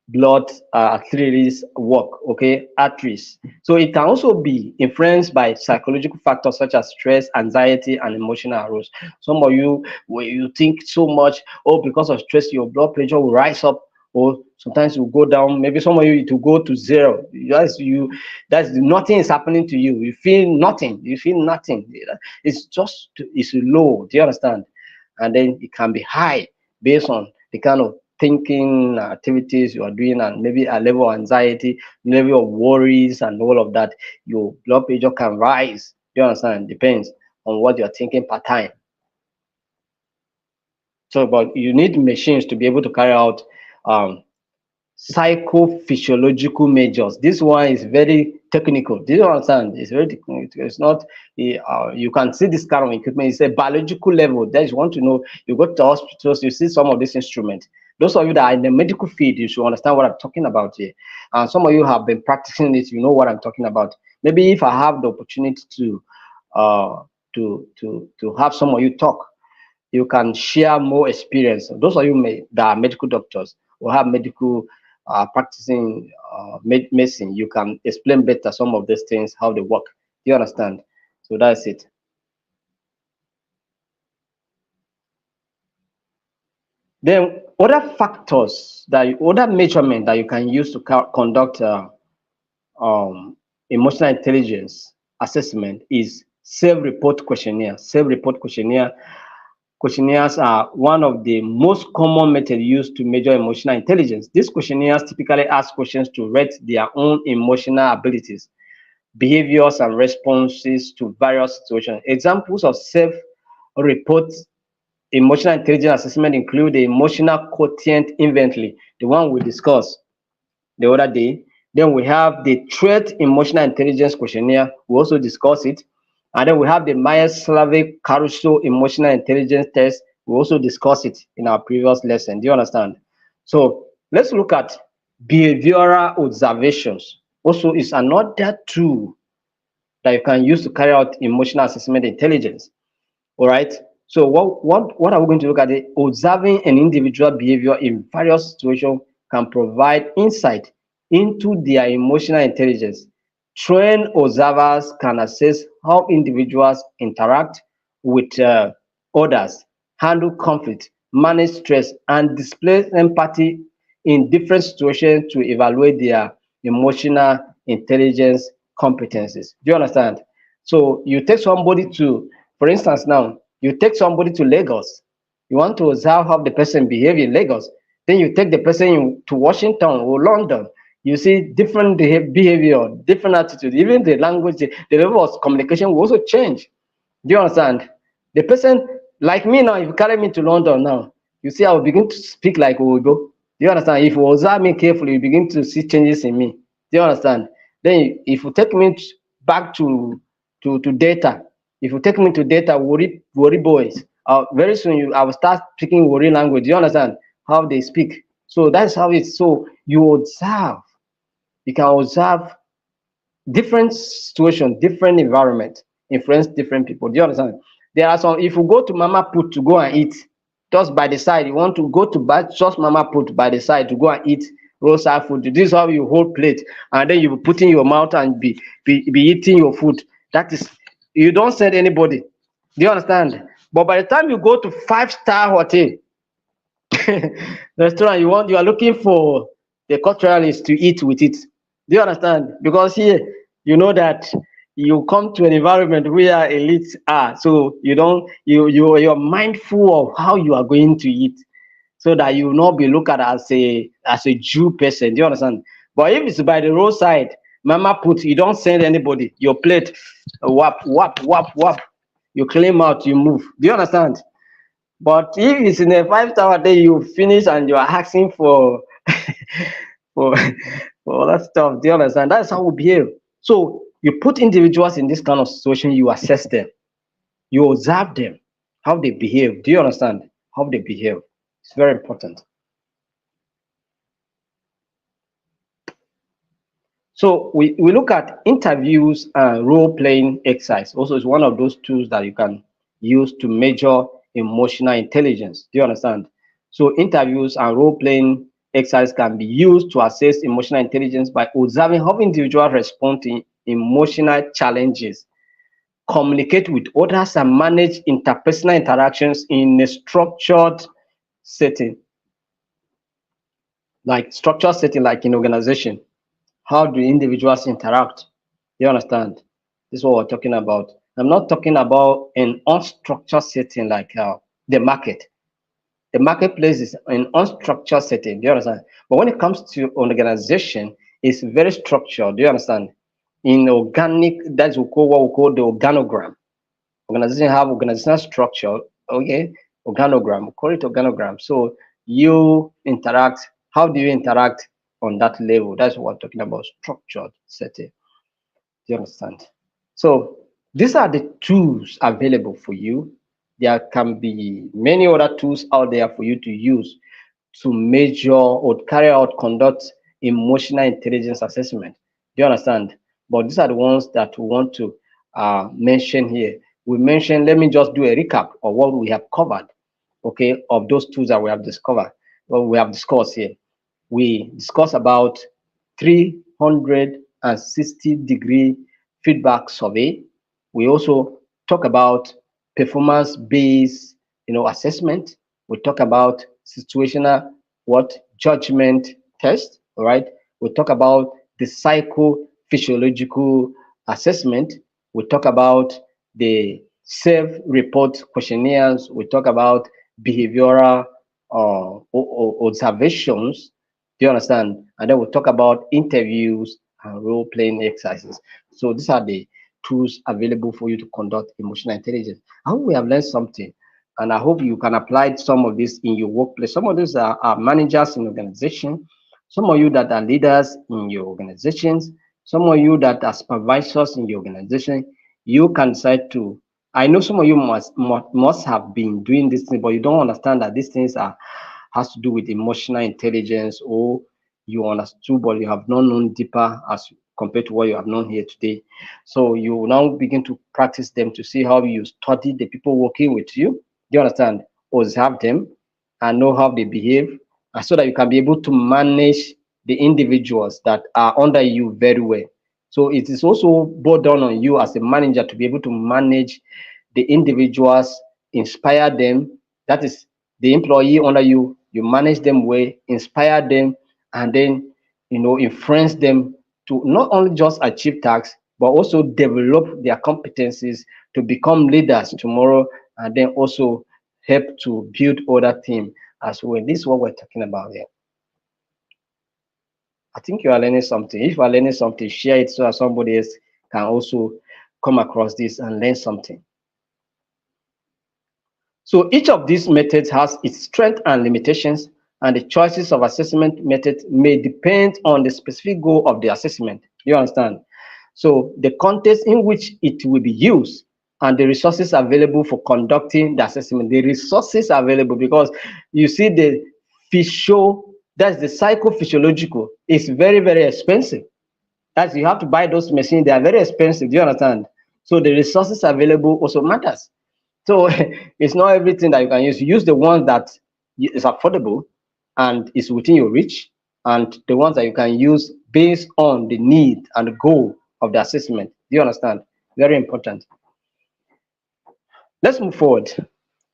blood arteries work, okay, arteries. So it can also be influenced by psychological factors such as stress, anxiety, and emotional arousal. Some of you, when you think so much, oh, because of stress, your blood pressure will rise up, or sometimes it will go down. Maybe some of you it will go to zero. That's nothing is happening to you. You feel nothing. You feel nothing. It's low. Do you understand? And then it can be high based on the kind of thinking activities you are doing, and maybe a level of anxiety, level of worries, and all of that. Your blood pressure can rise. You understand? Depends on what you're thinking per time. So, but you need machines to be able to carry out um, psychophysiological measures. This one is very technical. Do you understand? It's very technical. It's not, you can see this kind of equipment. It's a biological level. That you want to know, you go to hospitals, you see some of these instruments. Those of you that are in the medical field, you should understand what I'm talking about here. And some of you have been practicing it, you know what I'm talking about. Maybe if I have the opportunity uh, to have some of you talk, you can share more experience. Those of you that are medical doctors or have medical practicing medicine, you can explain better some of these things, how they work. Do you understand? So that's it. Then other factors other measurement that you can use to conduct um, emotional intelligence assessment is self-report questionnaire. Self-report questionnaire Questionnaires are one of the most common methods used to measure emotional intelligence. These questionnaires typically ask questions to rate their own emotional abilities, behaviors, and responses to various situations. Examples of self-report emotional intelligence assessment include the emotional quotient inventory, the one we discussed the other day. Then we have the threat emotional intelligence questionnaire. We also discuss it. And then we have the Myers-Slavic Caruso emotional intelligence test. We also discussed it in our previous lesson. Do you understand? So let's look at behavioral observations. Also, is another tool that you can use to carry out emotional assessment intelligence. All right. So what are we going to look at? It? Observing an individual behavior in various situations can provide insight into their emotional intelligence. Trained observers can assess how individuals interact with others, handle conflict, manage stress, and display empathy in different situations to evaluate their emotional intelligence competencies. Do you understand? So you take somebody to, for instance, now you take somebody to Lagos. You want to observe how the person behave in Lagos. Then you take the person to Washington or London. You see different behavior, different attitude, even the language, the level of communication will also change. Do you understand? The person, like me now, if you carry me to London now, you see I will begin to speak like Oyibo. Do you understand? If you observe me carefully, you begin to see changes in me. Do you understand? Then if you take me back to data, if you take me to data, worry boys, very soon I will start speaking worry language. Do you understand how they speak? So that's how it's. So you observe. You can observe different situation, different environment, influence different people. Do you understand? There are some, if you go to Mama Put to go and eat, just by the side, you want to go to buy just Mama Put by the side to go and eat roadside food. This is how you hold plate, and then you put in your mouth and be eating your food. That is, you don't send anybody. Do you understand? But by the time you go to five-star hotel, restaurant, you are looking for the culturalists to eat with it. Do you understand? Because here you know that you come to an environment where elites are, so you don't you're mindful of how you are going to eat, so that you will not be looked at as a Jew person. Do you understand? But if it's by the roadside, Mama Put, you don't send anybody. Your plate, whap whap whap whap. You clean out, you move. Do you understand? But if it's in a five-star day, you finish and you are asking for for for that stuff. Do you understand? That's how we behave. So you put individuals in this kind of situation, you assess them, you observe them, how they behave. Do you understand? How they behave. It's very important. So we look at interviews and role-playing exercise. Also, it's one of those tools that you can use to measure emotional intelligence. Do you understand? So interviews and role-playing exercise can be used to assess emotional intelligence by observing how individuals respond to emotional challenges, communicate with others, and manage interpersonal interactions in a setting, structured setting, like in organization. How do individuals interact? You understand? This is what we're talking about. I'm not talking about an unstructured setting like the market. The marketplace is an unstructured setting. Do you understand? But when it comes to organization, it's very structured. Do you understand? In organic, that's what we call the organogram. Organization have organizational structure. Okay, organogram. We call it organogram. So you interact. How do you interact on that level? That's what we're talking about. Structured setting. Do you understand? So these are the tools available for you. There can be many other tools out there for you to use to measure or carry out, conduct emotional intelligence assessment. Do you understand? But these are the ones that we want to mention here. We mentioned, let me just do a recap of what we have covered, okay, of those tools that we have discovered, what we have discussed here. We discussed about 360-degree feedback survey. We also talk about performance-based, assessment. We talk about situational judgment test. All right. We talk about the psychophysiological assessment. We talk about the self-report questionnaires. We talk about behavioral observations. Do you understand? And then we'll talk about interviews and role-playing exercises. So these are the tools available for you to conduct emotional intelligence. I hope we have learned something, and I hope you can apply some of this in your workplace. Some of these are managers in organization. Some of you that are leaders in your organizations. Some of you that are supervisors in your organization. You can decide to. I know some of you must have been doing this thing, but you don't understand that these things has to do with emotional intelligence, or you understood but you have not known deeper as you compared to what you have known here today. So you will now begin to practice them to see how you study the people working with you. Do you understand? Observe them and know how they behave, and so that you can be able to manage the individuals that are under you very well. So it is also brought down on you as a manager to be able to manage the individuals, inspire them. That is the employee under you. You manage them well, inspire them, and then influence them to not only just achieve tasks, but also develop their competencies to become leaders tomorrow, and then also help to build other team as well. This is what we're talking about here. I think you are learning something. If you are learning something, share it so that somebody else can also come across this and learn something. So each of these methods has its strengths and limitations, and the choices of assessment methods may depend on the specific goal of the assessment. Do you understand? So the context in which it will be used and the resources available for conducting the assessment. The resources available, because you see the physio, that's the psychophysiological, is very, very expensive. That's, you have to buy those machines, they are very expensive. Do you understand? So the resources available also matters. So it's not everything that you can use. Use the ones that is affordable and is within your reach, and the ones that you can use based on the need and the goal of the assessment. Do you understand? Very important. Let's move forward.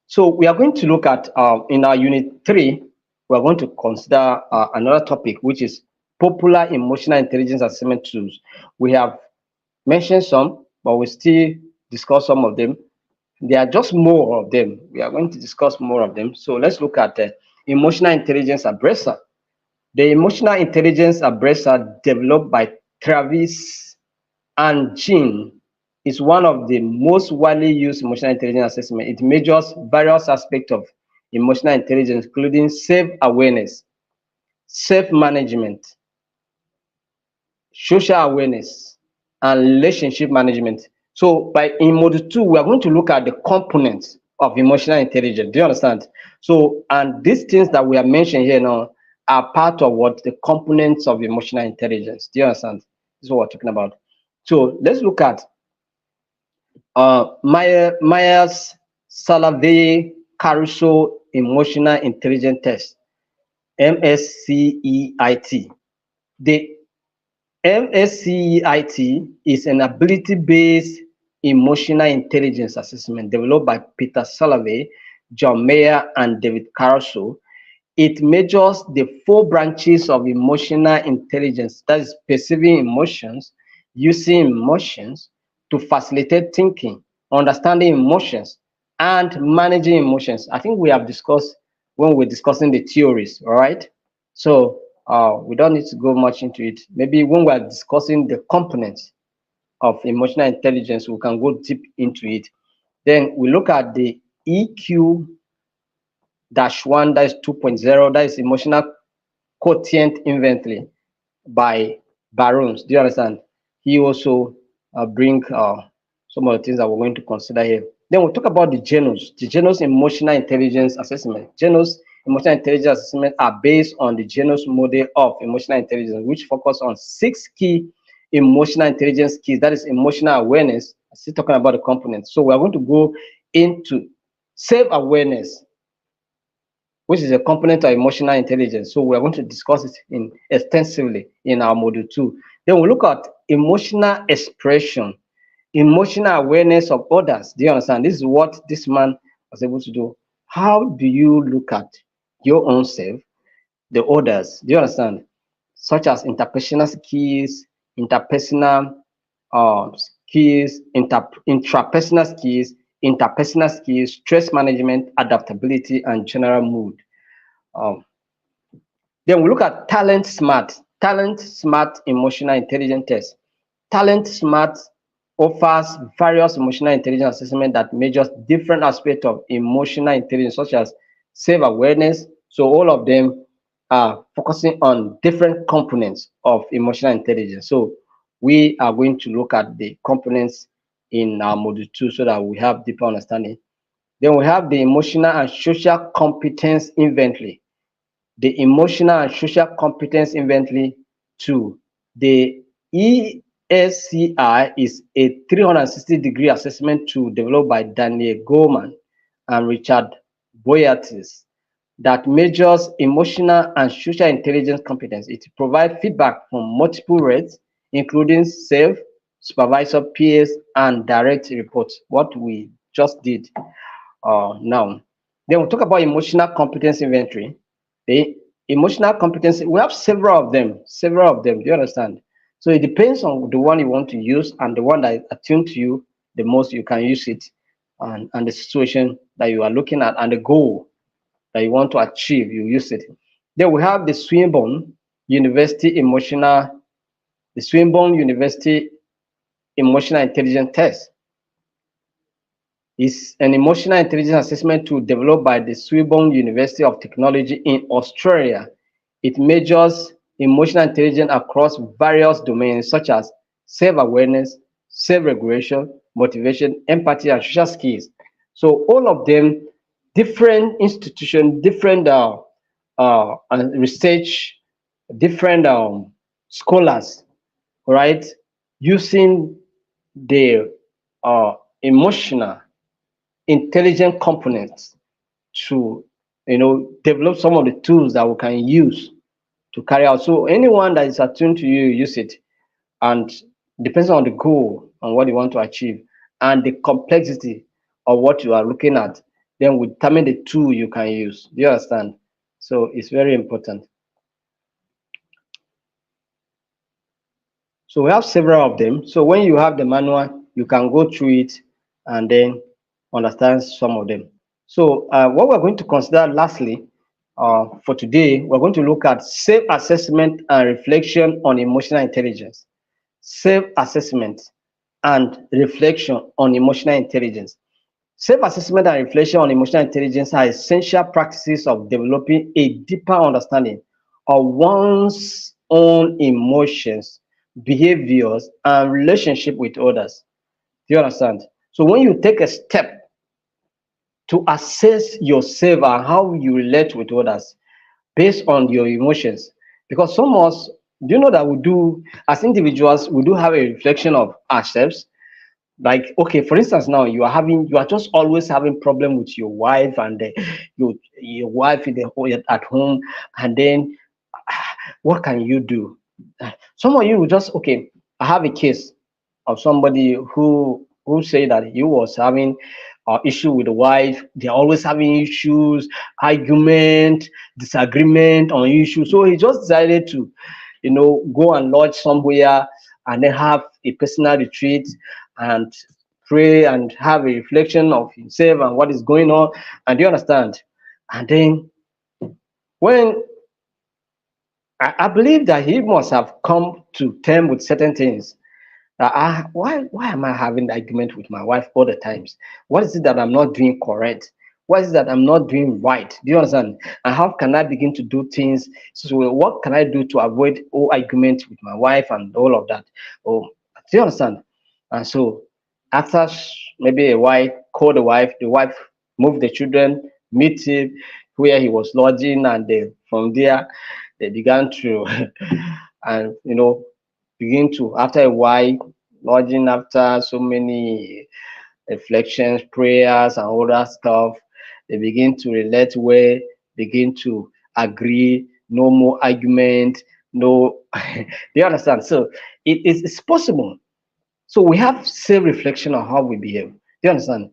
So we are going to look at, in our unit 3, we are going to consider another topic, which is popular emotional intelligence assessment tools. We have mentioned some, but we still discuss some of them. There are just more of them. We are going to discuss more of them. So let's look at emotional intelligence appraiser. The emotional intelligence appraiser developed by Travis and Jean is one of the most widely used emotional intelligence assessment. It measures various aspects of emotional intelligence, including self-awareness, self-management, social awareness, and relationship management. So in module 2, we are going to look at the components of emotional intelligence. Do you understand? So, and these things that we are mentioning here now are part of what the components of emotional intelligence. Do you understand? This is what we're talking about. So let's look at Myers Salovey Caruso Emotional Intelligence Test, MSCEIT. The MSCEIT is an ability-based emotional intelligence assessment developed by Peter Salovey, John Mayer, and David Caruso. It measures the 4 branches of emotional intelligence, that is perceiving emotions, using emotions to facilitate thinking, understanding emotions, and managing emotions. I think we have discussed when we're discussing the theories, all right? So we don't need to go much into it. Maybe when we're discussing the components of emotional intelligence, we can go deep into it. Then we look at the EQ-1, that is 2.0, that is emotional quotient inventory by Barons. Do you understand? He also bring some of the things that we're going to consider here. Then we'll talk about the Genus Emotional Intelligence Assessment. Genus Emotional Intelligence Assessment are based on the Genus model of emotional intelligence, which focus on 6 key emotional intelligence skills. That is emotional awareness. I'm still talking about the components. So we're going to go into self-awareness, which is a component of emotional intelligence. So we're going to discuss it extensively in our module 2. Then we'll look at emotional expression, emotional awareness of others. Do you understand? This is what this man was able to do. How do you look at your own self, the others? Do you understand? Such as interpersonal skills, interpersonal skills, intrapersonal skills, interpersonal skills, stress management, adaptability, and general mood. Then we look at Talent Smart Emotional Intelligence Test. Talent Smart offers various emotional intelligence assessment that measures different aspects of emotional intelligence, such as self-awareness. So all of them are focusing on different components of emotional intelligence. So we are going to look at the components in our module 2 so that we have deeper understanding. Then we have the emotional and social competence inventory. The emotional and social competence inventory 2, the ESCI is a 360-degree assessment tool developed by Daniel Goleman and Richard Boyatis that measures emotional and social intelligence competence. It provides feedback from multiple rates, including self, supervisor, peers, and direct reports, what we just did now. Then we'll talk about emotional competence inventory. The emotional competence, we have several of them. Do you understand? So it depends on the one you want to use and the one that is attuned to you the most, you can use it, and the situation that you are looking at and the goal that you want to achieve, you use it. Then we have University emotional, the Swinburne University Emotional Intelligence Test. It's an emotional intelligence assessment tool developed by the Swinburne University of Technology in Australia. It measures emotional intelligence across various domains such as self-awareness, self-regulation, motivation, empathy, and social skills. So all of them, different institutions, different research, different scholars, right, using the emotional intelligent components to develop some of the tools that we can use to carry out. So anyone that is attuned to you, use it, and depends on the goal and what you want to achieve and the complexity of what you are looking at, then we determine the tool you can use. Do you understand? So it's very important. So we have several of them. So when you have the manual, you can go through it and then understand some of them. So what we're going to consider lastly for today, we're going to look at self-assessment and reflection on emotional intelligence. Self-assessment and reflection on emotional intelligence. Self-assessment and reflection on emotional intelligence are essential practices of developing a deeper understanding of one's own emotions, behaviors, and relationship with others. Do you understand? So when you take a step to assess yourself and how you relate with others based on your emotions, because some of us, do you know that we do, as individuals, we do have a reflection of ourselves. Like, okay, for instance, now you are just always having problem with your wife and your wife at home, and then what can you do? Some of you will just, okay, I have a case of somebody who say that he was having issue with the wife. They're always having issues, argument, disagreement on issues. So he just decided to, go and lodge somewhere and then have a personal retreat and pray and have a reflection of himself and what is going on. And do you understand? And then when I believe that he must have come to terms with certain things. Why am I having argument with my wife all the times? What is it that I'm not doing correct? What is it that I'm not doing right? Do you understand? And how can I begin to do things? So what can I do to avoid all arguments with my wife and all of that? Oh, do you understand? And so after maybe a wife called the wife moved the children, meet him where he was lodging, and from there they began to and begin to, after a while, lodging, after so many reflections, prayers, and all that stuff, they begin to relate well, begin to agree, no more argument, no. Do you understand? So it's possible. So we have self-reflection on how we behave. Do you understand?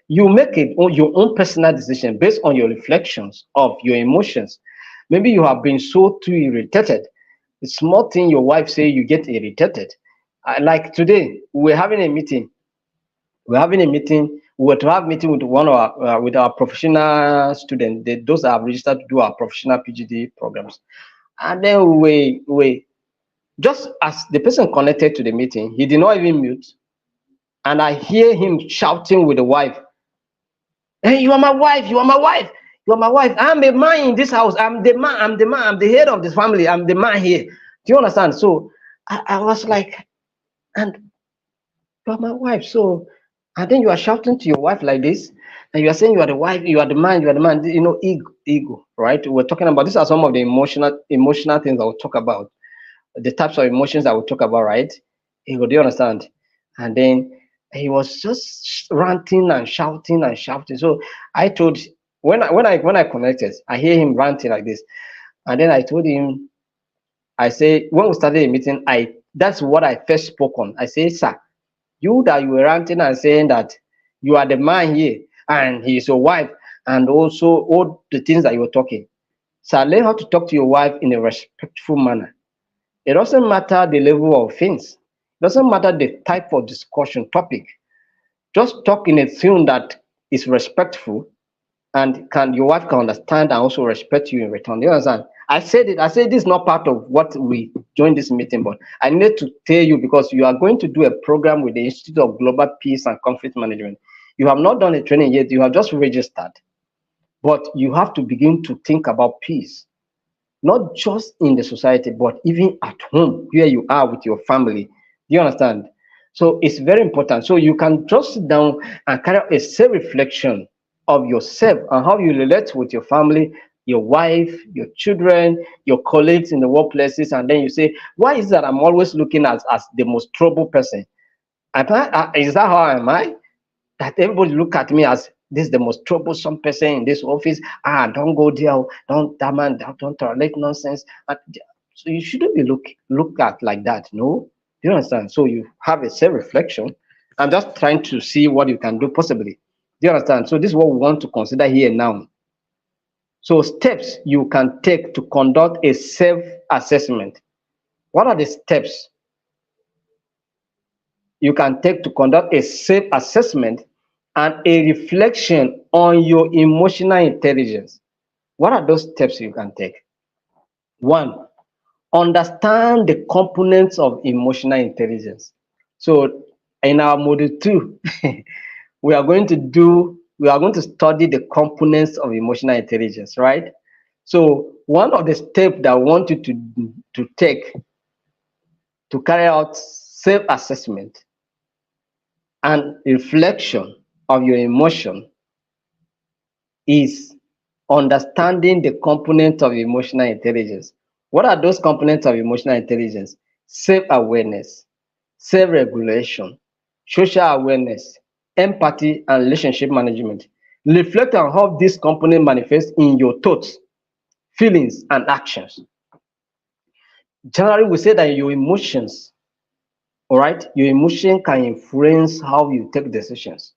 You make your own personal decision based on your reflections of your emotions. Maybe you have been so too irritated. The small thing your wife say, you get irritated. Like today, we're having a meeting. We're having a meeting. We were to have meeting with one of with our professional students, those that have registered to do our professional PGD programs. And then we just as the person connected to the meeting, he did not even mute. And I hear him shouting with the wife, "Hey, you are my wife, you are my wife, you are my wife. I'm a man in this house. I'm the man, I'm the head of this family, I'm the man here." Do you understand? So I was like, and you are my wife. So, and then you are shouting to your wife like this, and you are saying you are the wife, you are the man, you are the man. Ego, right? We're talking about, these are some of the emotional things I will talk about. the types of emotions that we talk about, right? He go, do you understand? And then he was just ranting and shouting and shouting. So I told, when I connected, I hear him ranting like this, and then I told him, I say, when we started the meeting, I that's what I first spoke on. I say, sir, you that you were ranting and saying that you are the man here and he is your wife, and also all the things that you were talking. So learn how to talk to your wife in a respectful manner. It doesn't matter the level of things. It doesn't matter the type of discussion topic. Just talk in a tune that is respectful, and can your wife can understand and also respect you in return. You understand? I said it. I said this is not part of what we joined this meeting, but I need to tell you because you are going to do a program with the Institute of Global Peace and Conflict Management. You have not done a training yet. You have just registered, but you have to begin to think about peace, not just in the society, but even at home where you are with your family. Do you understand? So it's very important. So you can just sit down and carry out a self-reflection of yourself and how you relate with your family, your wife, your children, your colleagues in the workplaces, and then you say, why is that I'm always looking as the most trouble person? Is that how am I? That everybody look at me as this is the most troublesome person in this office. Don't go there. Don't that man. Don't tolerate nonsense. So you shouldn't be looked at like that. No, you understand. So you have a self reflection. I'm just trying to see what you can do possibly. Do you understand? So this is what we want to consider here now. So steps you can take to conduct a self assessment. What are the steps you can take to conduct a self assessment and a reflection on your emotional intelligence? What are those steps you can take? One, understand the components of emotional intelligence. So in our module two, we are going to study the components of emotional intelligence, right? So one of the steps that I want you to take to carry out self-assessment and reflection of your emotion is understanding the components of emotional intelligence. What are those components of emotional intelligence? Self-awareness, self-regulation, social awareness, empathy, and relationship management. Reflect on how these components manifest in your thoughts, feelings, and actions. Generally, we say that your emotions, all right, your emotion can influence how you take decisions,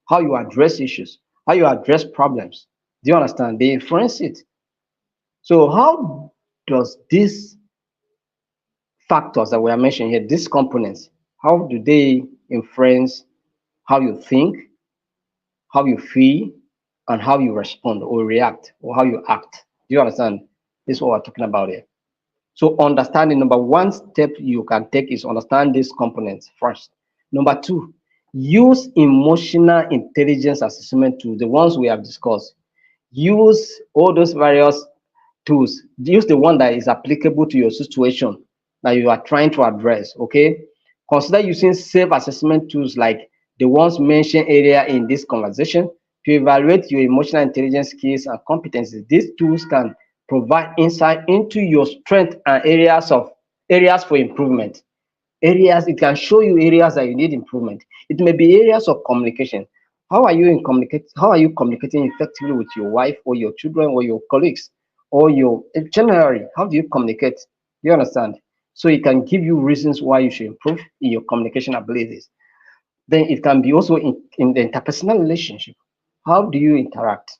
how you address issues, how you address problems. Do you understand? They influence it. So how does these factors that we are mentioning here, these components, how do they influence how you think, how you feel, and how you respond or react or how you act? Do you understand? This is what we're talking about here. So understanding, number one step you can take is understand these components first. Number two, use emotional intelligence assessment tools, the ones we have discussed. Use all those various tools. Use the one that is applicable to your situation that you are trying to address. Okay. Consider using self-assessment tools like the ones mentioned earlier in this conversation to evaluate your emotional intelligence skills and competencies. These tools can provide insight into your strength and areas for improvement. Areas it can show you areas that you need improvement. It may be areas of communication. How are you communicating effectively with your wife or your children or your colleagues or your generally? How do you communicate? You understand? So it can give you reasons why you should improve in your communication abilities. Then it can be also in the interpersonal relationship. How do you interact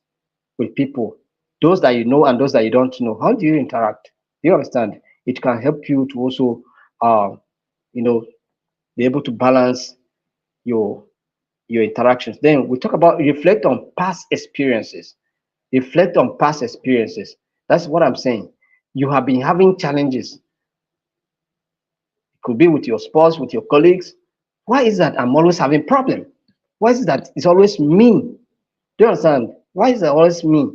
with people, those that you know and those that you don't know? How do you interact? Do you understand? It can help you to also uh, you know be able to balance your interactions. Then we talk about reflect on past experiences. Reflect on past experiences. That's what I'm saying. You have been having challenges. It could be with your spouse, with your colleagues. Why is that I'm always having problem? Why is it that it's always me? Do you understand? Why is it always me?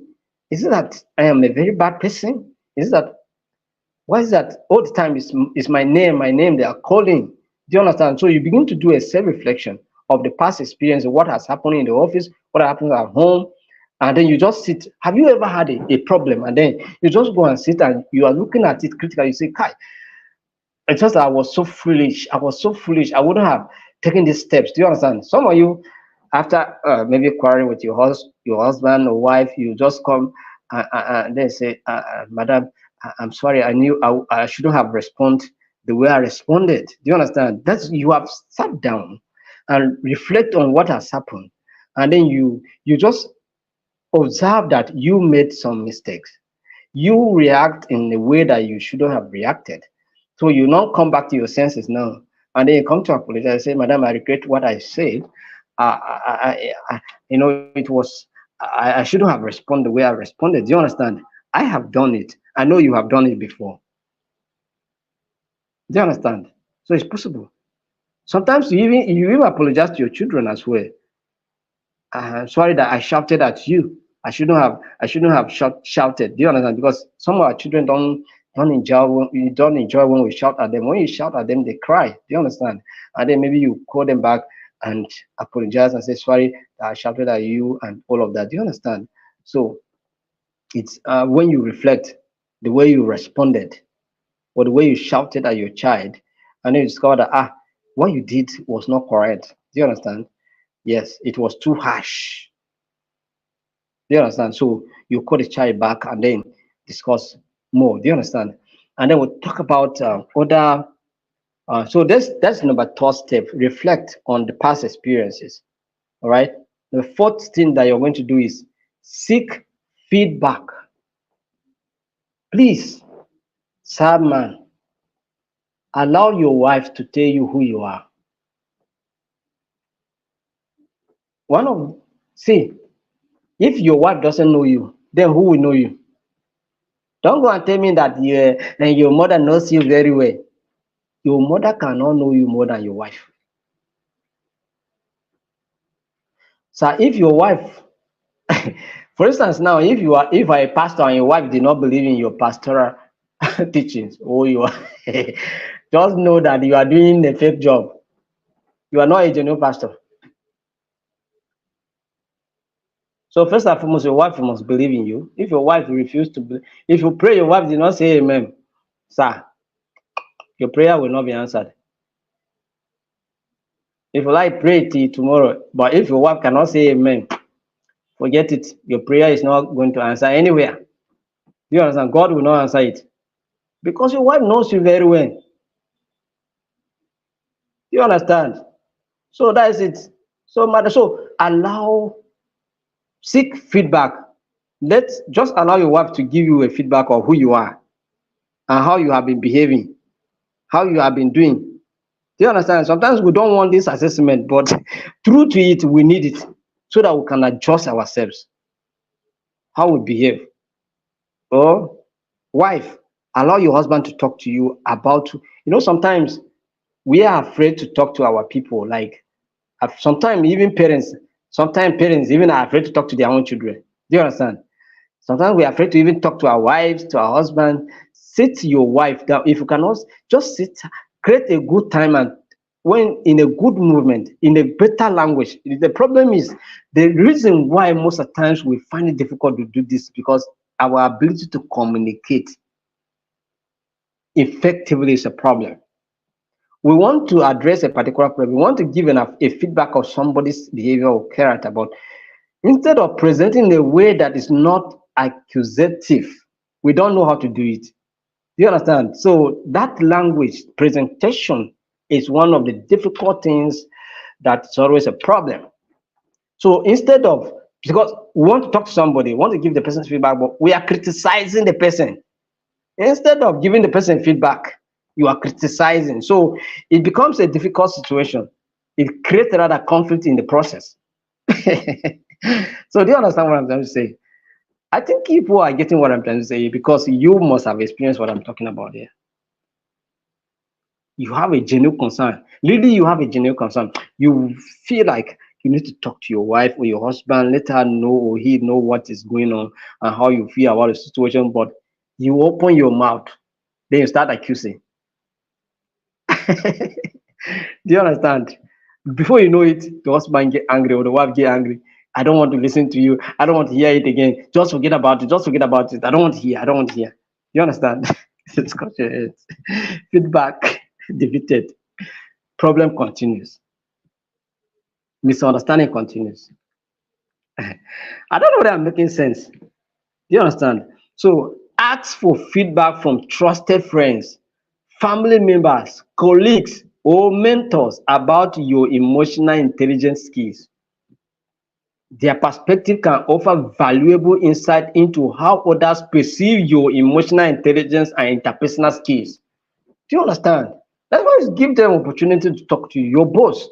Is it that I am a very bad person? Is it that why is that all the time is my name they are calling? Do you understand? So you begin to do a self-reflection of the past experience, of what has happened in the office, what happened at home, and then you just sit. Have you ever had a problem and then you just go and sit and you are looking at it critically? You say, Kai, It's just I was so foolish. I was so foolish. I wouldn't have taken these steps. Do you understand? Some of you, after maybe quarreling with your husband or wife, you just come and then say, "Madam, I'm sorry. I knew I shouldn't have responded the way I responded." Do you understand? That's you have sat down and reflect on what has happened, and then you just observe that you made some mistakes. You react in a way that you shouldn't have reacted. So you now come back to your senses now, and then you come to apologize and say, "Madam, I regret what I said. It was I shouldn't have responded the way I responded. Do you understand? I have done it. I know you have done it before. Do you understand? So it's possible. Sometimes you even apologize to your children as well. Sorry that I shouted at you. I shouldn't have shouted. Do you understand? Because some of our children don't enjoy when we shout at them. When you shout at them, they cry. Do you understand? And then maybe you call them back and apologize and say sorry that I shouted at you and all of that. Do you understand? So it's when you reflect the way you responded or the way you shouted at your child, and then you discover that what you did was not correct. Do you understand? Yes, it was too harsh. Do you understand? So you call the child back and then discuss more. Do you understand? And then we'll talk about other. So that's number third step. Reflect on the past experiences. All right. The fourth thing that you're going to do is seek feedback. Please, sad man, allow your wife to tell you who you are. One of See, if your wife doesn't know you, then who will know you? Don't go and tell me that your mother knows you very well. Your mother cannot know you more than your wife. So if your wife, for instance, now if a pastor and your wife did not believe in your pastoral teachings, or you are just know that you are doing a fake job. You are not a genuine pastor. So first and foremost, your wife must believe in you. If your wife refuses to believe, if you pray, your wife did not say amen, sir, your prayer will not be answered. If you like, pray till tomorrow. But if your wife cannot say amen, forget it. Your prayer is not going to answer anywhere. Do you understand? God will not answer it. Because your wife knows you very well. Do you understand? So that is it. So seek feedback. Let's just allow your wife to give you a feedback of who you are and how you have been behaving, how you have been doing. Do you understand? Sometimes we don't want this assessment, but true to it, we need it so that we can adjust ourselves, how we behave. Or wife, allow your husband to talk to you about, sometimes we are afraid to talk to our people. Like sometimes parents even are afraid to talk to their own children. Do you understand? Sometimes we are afraid to even talk to our wives, to our husband. Sit your wife down. If you cannot, just sit, create a good time, and when in a good movement, in a better language. The problem is the reason why most of the times we find it difficult to do this because our ability to communicate effectively is a problem. We want to address a particular problem. We want to give a feedback of somebody's behavior or character, but instead of presenting in a way that is not accusative, we don't know how to do it. Do you understand? So that language presentation is one of the difficult things that's always a problem. So instead of, because we want to talk to somebody, we want to give the person feedback, but we are criticizing the person. Instead of giving the person feedback, you are criticizing. So it becomes a difficult situation. It creates rather conflict in the process. So do you understand what I'm trying to say? I think people are getting what I'm trying to say because you must have experienced what I'm talking about here. You have a genuine concern. Really, you have a genuine concern. You feel like you need to talk to your wife or your husband, let her know or he know what is going on and how you feel about the situation, but you open your mouth, then you start accusing. Do you understand? Before you know it, the husband get angry or the wife get angry. I don't want to listen to you. I don't want to hear it again. Just forget about it. Just forget about it. I don't want to hear. I don't want to hear. You understand? It's feedback. defeated, problem continues, misunderstanding continues. I don't know whether I'm making sense. Do you understand? So ask for feedback from trusted friends, family members, colleagues, or mentors about your emotional intelligence skills. Their perspective can offer valuable insight into how others perceive your emotional intelligence and interpersonal skills. Do you understand? That's why you give them opportunity to talk to you. Your boss,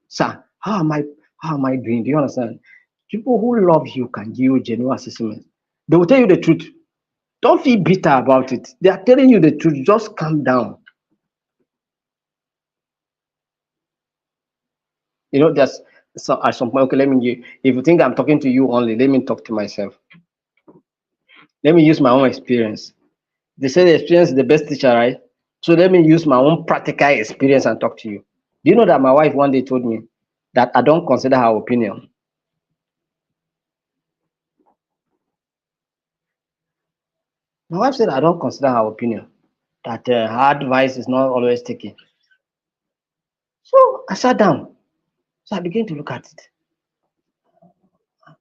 sir, how am I doing? Do you understand? People who love you can give you genuine assessment. They will tell you the truth. Don't feel bitter about it. They are telling you the truth. Just calm down. There's at some point, okay, if you think I'm talking to you only, let me talk to myself. Let me use my own experience. They say the experience is the best teacher, right? So let me use my own practical experience and talk to you. Do you know that my wife one day told me that I don't consider her opinion? My wife said I don't consider her opinion, that her advice is not always taken. So I sat down. So I began to look at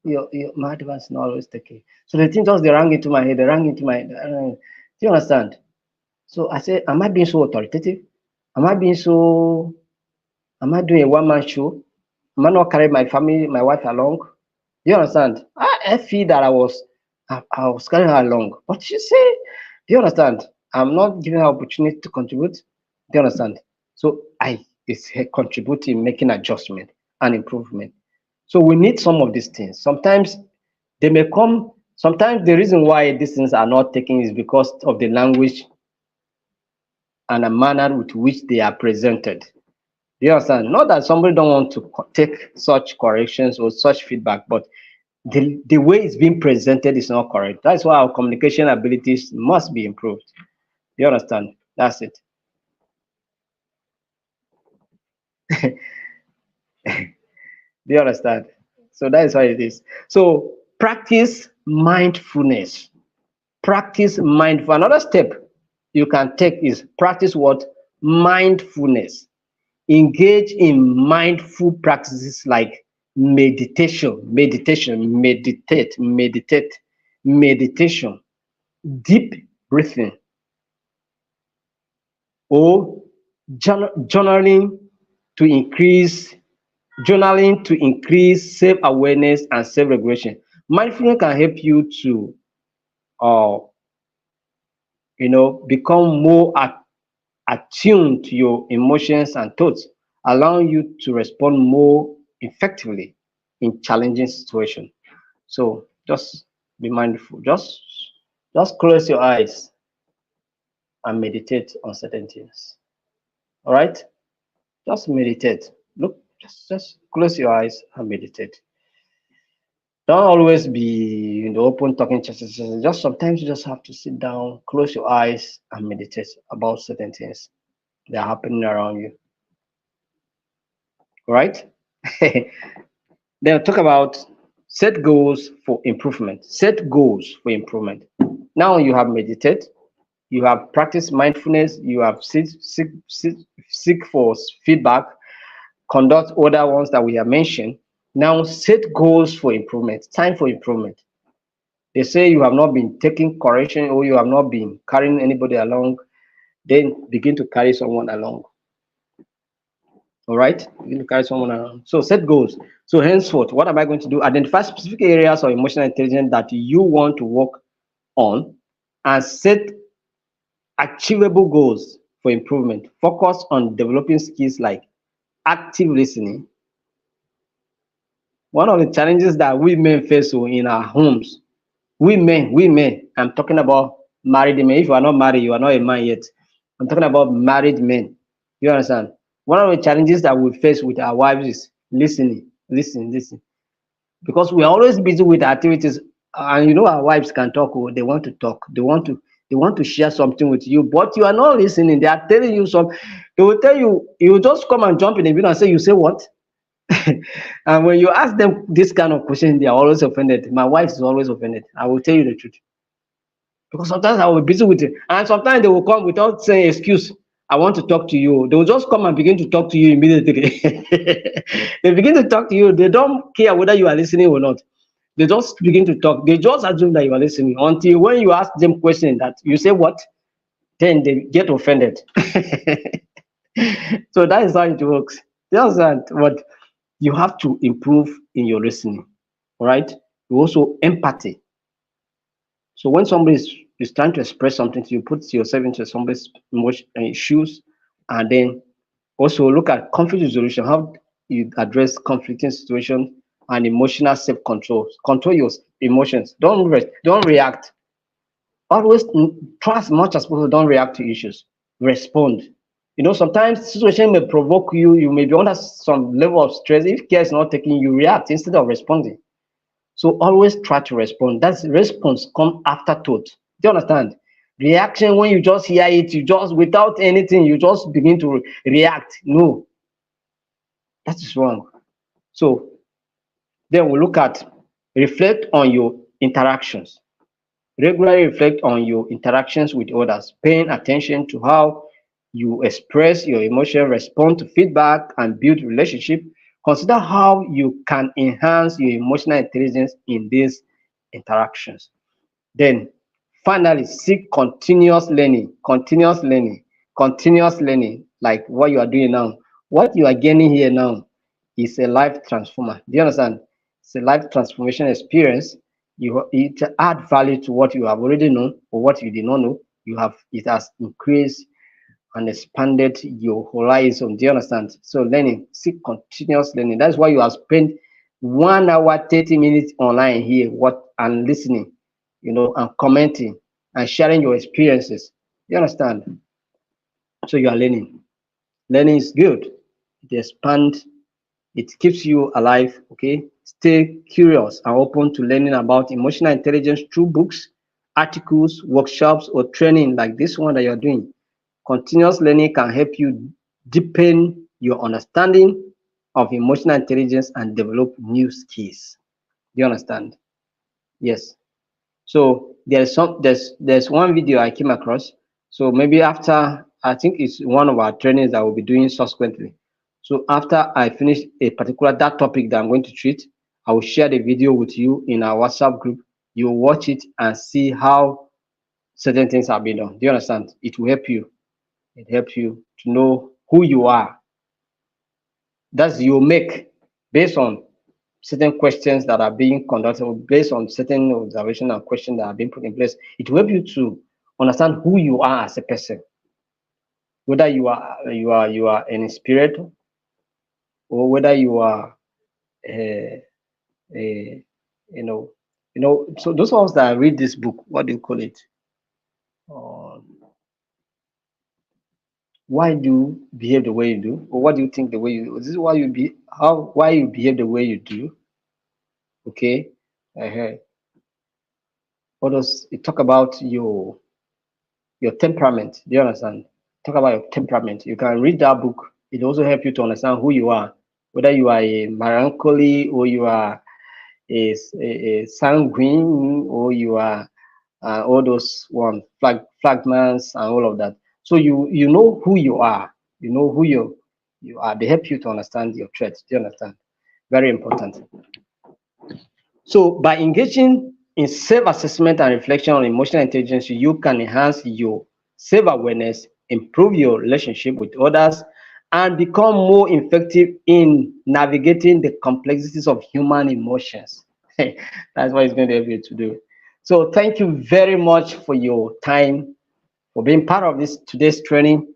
it. My advice is not always taken. So the thing just they rang into my head. They rang into my head. Do you understand? So I said, am I being so authoritative? Am I being so? Am I doing a one-man show? Am I not carrying my family, my wife along? You understand? I feel that I was carrying her along. But she said, do you understand? I'm not giving her opportunity to contribute. Do you understand? So I is contributing, making adjustment and improvement. So we need some of these things. Sometimes they may come, sometimes the reason why these things are not taken is because of the language and the manner with which they are presented. You understand? Not that somebody don't want to take such corrections or such feedback, but the way it's being presented is not correct. That's why our communication abilities must be improved. You understand? That's it. Do you understand? So that is what it is. So practice mindfulness. Practice mindful. Another step you can take is practice what? Mindfulness. Engage in mindful practices like meditation, deep breathing, or journaling to increase self-awareness and self-regulation. Mindfulness can help you to uh, become more attuned to your emotions and thoughts, allowing you to respond more effectively in challenging situations. So just be mindful. Just close your eyes and meditate on certain things. All right? Just meditate. Look, just close your eyes and meditate. Don't always be in the open talking. Just sometimes you just have to sit down, close your eyes, and meditate about certain things that are happening around you. All right? Then talk about set goals for improvement. Set goals for improvement. Now you have meditated, you have practiced mindfulness, you have seek for feedback, conduct other ones that we have mentioned. Now set goals for improvement. Time for improvement. They say you have not been taking correction or you have not been carrying anybody along, then begin to carry someone along. All right, begin to carry someone around. So set goals. So henceforth, what am I going to do? Identify specific areas of emotional intelligence that you want to work on and set achievable goals for improvement. Focus on developing skills like active listening. One of the challenges that we men face in our homes, we men, I'm talking about married men. If you are not married, you are not a man yet. I'm talking about married men. You understand? One of the challenges that we face with our wives is listening, listen. Because we are always busy with activities, and our wives can talk. They want to talk. They want to share something with you, but you are not listening. They are telling you some. They will tell you. You will just come and jump in the video and say, "You say what?" And when you ask them this kind of question, they are always offended. My wife is always offended. I will tell you the truth. Because sometimes I will be busy with it. And sometimes they will come without saying excuse. I want to talk to you. They will just come and begin to talk to you immediately. They begin to talk to you. They don't care whether you are listening or not. They just begin to talk. They just assume that you are listening until when you ask them question that you say what, then they get offended. So that is how it works. You understand? But you have to improve in your listening. All right. You also empathy. So when somebody is trying to express something to you, put yourself into somebody's emotion, shoes, and then also look at conflict resolution, how you address conflicting situations and emotional self-control. Control your emotions. Don't react. Always try as much as possible. Don't react to issues. Respond. You know, sometimes situation may provoke you. You may be under some level of stress. If care is not taken, you react instead of responding. So always try to respond. That's response come after thought. Do you understand? Reaction, when you just hear it, you just without anything, you just begin to react. No, that is wrong. So then we look at reflect on your interactions. Regularly reflect on your interactions with others, paying attention to how you express your emotion, respond to feedback, and build relationship. Consider how you can enhance your emotional intelligence in these interactions. Then finally, seek continuous learning, like what you are doing now. What you are gaining here now is a life transformer. Do you understand? It's a life transformation experience. It add value to what you have already known or what you did not know. It has increased and expanded your horizon. Do you understand? So learning, seek continuous learning. That's why you have spent 1 hour, 30 minutes online here, what and listening, and commenting and sharing your experiences. You understand? So you are learning. Learning is good. It expands, it keeps you alive. Okay. Stay curious and open to learning about emotional intelligence through books, articles, workshops, or training like this one that you're doing. Continuous learning can help you deepen your understanding of emotional intelligence and develop new skills. Do you understand? Yes. So there's one video I came across. So maybe after, I think it's one of our trainings that we'll be doing subsequently. So after I finish a particular that topic that I'm going to treat, I will share the video with you in our WhatsApp group. You watch it and see how certain things have been done. Do you understand? It will help you. It helps you to know who you are. That's you make based on certain questions that are being conducted, or based on certain observation and questions that are being put in place. It will help you to understand who you are as a person, whether you are an inspirator, or whether you are a, a you know so those ones that read this book, what do you call it? Um, why do you behave the way you do, or what do you think the way you do? This is why you be how why you behave the way you do. Okay. uh Others, it talk about your temperament. Do you understand? Talk about your temperament. You can read that book. It also help you to understand who you are, whether you are a melancholy, or you are a sanguine, or you are all those one flagmans and all of that. So you know who you are. You know who you are. They help you to understand your traits. Do you understand? Very important. So by engaging in self-assessment and reflection on emotional intelligence, you can enhance your self-awareness, improve your relationship with others, and become more effective in navigating the complexities of human emotions. That's what it's going to help you to do. So thank you very much for your time, for being part of this today's training,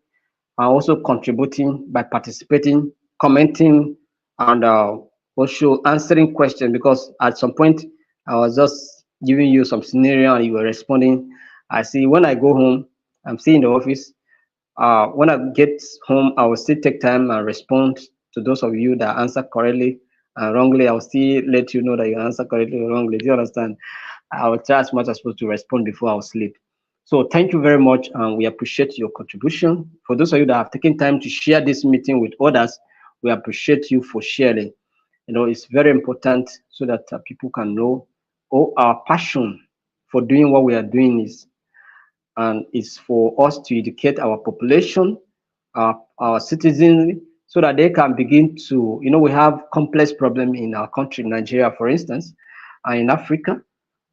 and also contributing by participating, commenting, and also answering questions. Because at some point I was just giving you some scenario and you were responding. I see when I go home, I'm still in the office. When I get home, I will still take time and respond to those of you that answer correctly and wrongly. I will still let you know that you answer correctly or wrongly. Do you understand? I will try as much as possible to respond before I will sleep. So thank you very much, and we appreciate your contribution. For those of you that have taken time to share this meeting with others, we appreciate you for sharing. It's very important so that people can know, our passion for doing what we are doing is for us to educate our population our citizens so that they can begin to, we have complex problem in our country, Nigeria, for instance, and in Africa.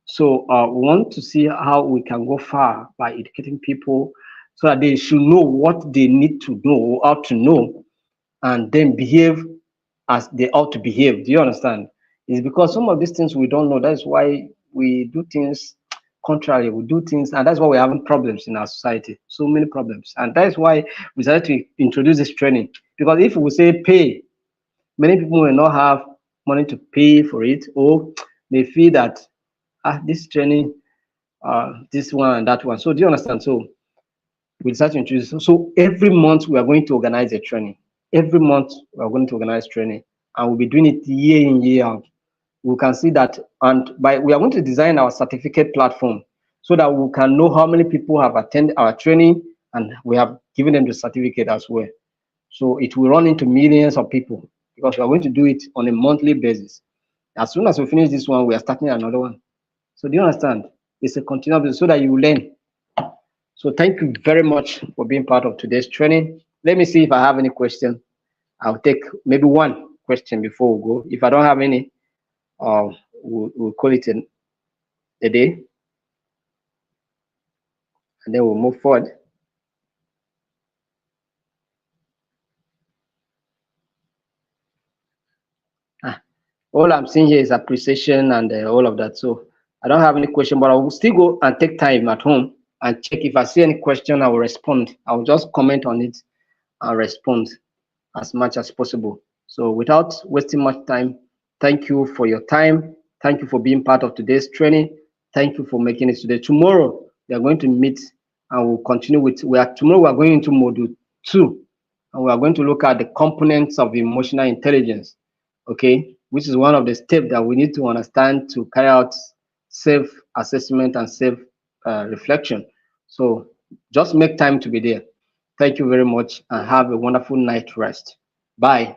So we want to see how we can go far by educating people so that they should know what they need to know, how to know, and then behave as they ought to behave. Do you understand? It's because some of these things we don't know. That's why we do things contrary. We do things, and that's why we're having problems in our society. So many problems, and that's why we decided to introduce this training. Because if we say pay, many people will not have money to pay for it, or they feel that this training, this one and that one. So do you understand? So we decided to introduce. So every month we are going to organize a training. Every month we are going to organize training, and we'll be doing it year in, year out. We can see that, and we are going to design our certificate platform so that we can know how many people have attended our training, and we have given them the certificate as well. So it will run into millions of people because we are going to do it on a monthly basis. As soon as we finish this one, we are starting another one. So do you understand? It's a continuous so that you learn. So thank you very much for being part of today's training. Let me see if I have any question. I'll take maybe one question before we go. If I don't have any, we'll call it a day, and then we'll move forward. All I'm seeing here is appreciation and all of that. So I don't have any question, but I will still go and take time at home and check. If I see any question, I will respond. I will just comment on it and respond as much as possible. So without wasting much time, thank you for your time. Thank you for being part of today's training. Thank you for making it today. Tomorrow we are going to meet and we'll continue with tomorrow we are going into module 2, and we are going to look at the components of emotional intelligence. Okay, which is one of the steps that we need to understand to carry out self-assessment and self-reflection. So just make time to be there. Thank you very much and have a wonderful night rest. Bye.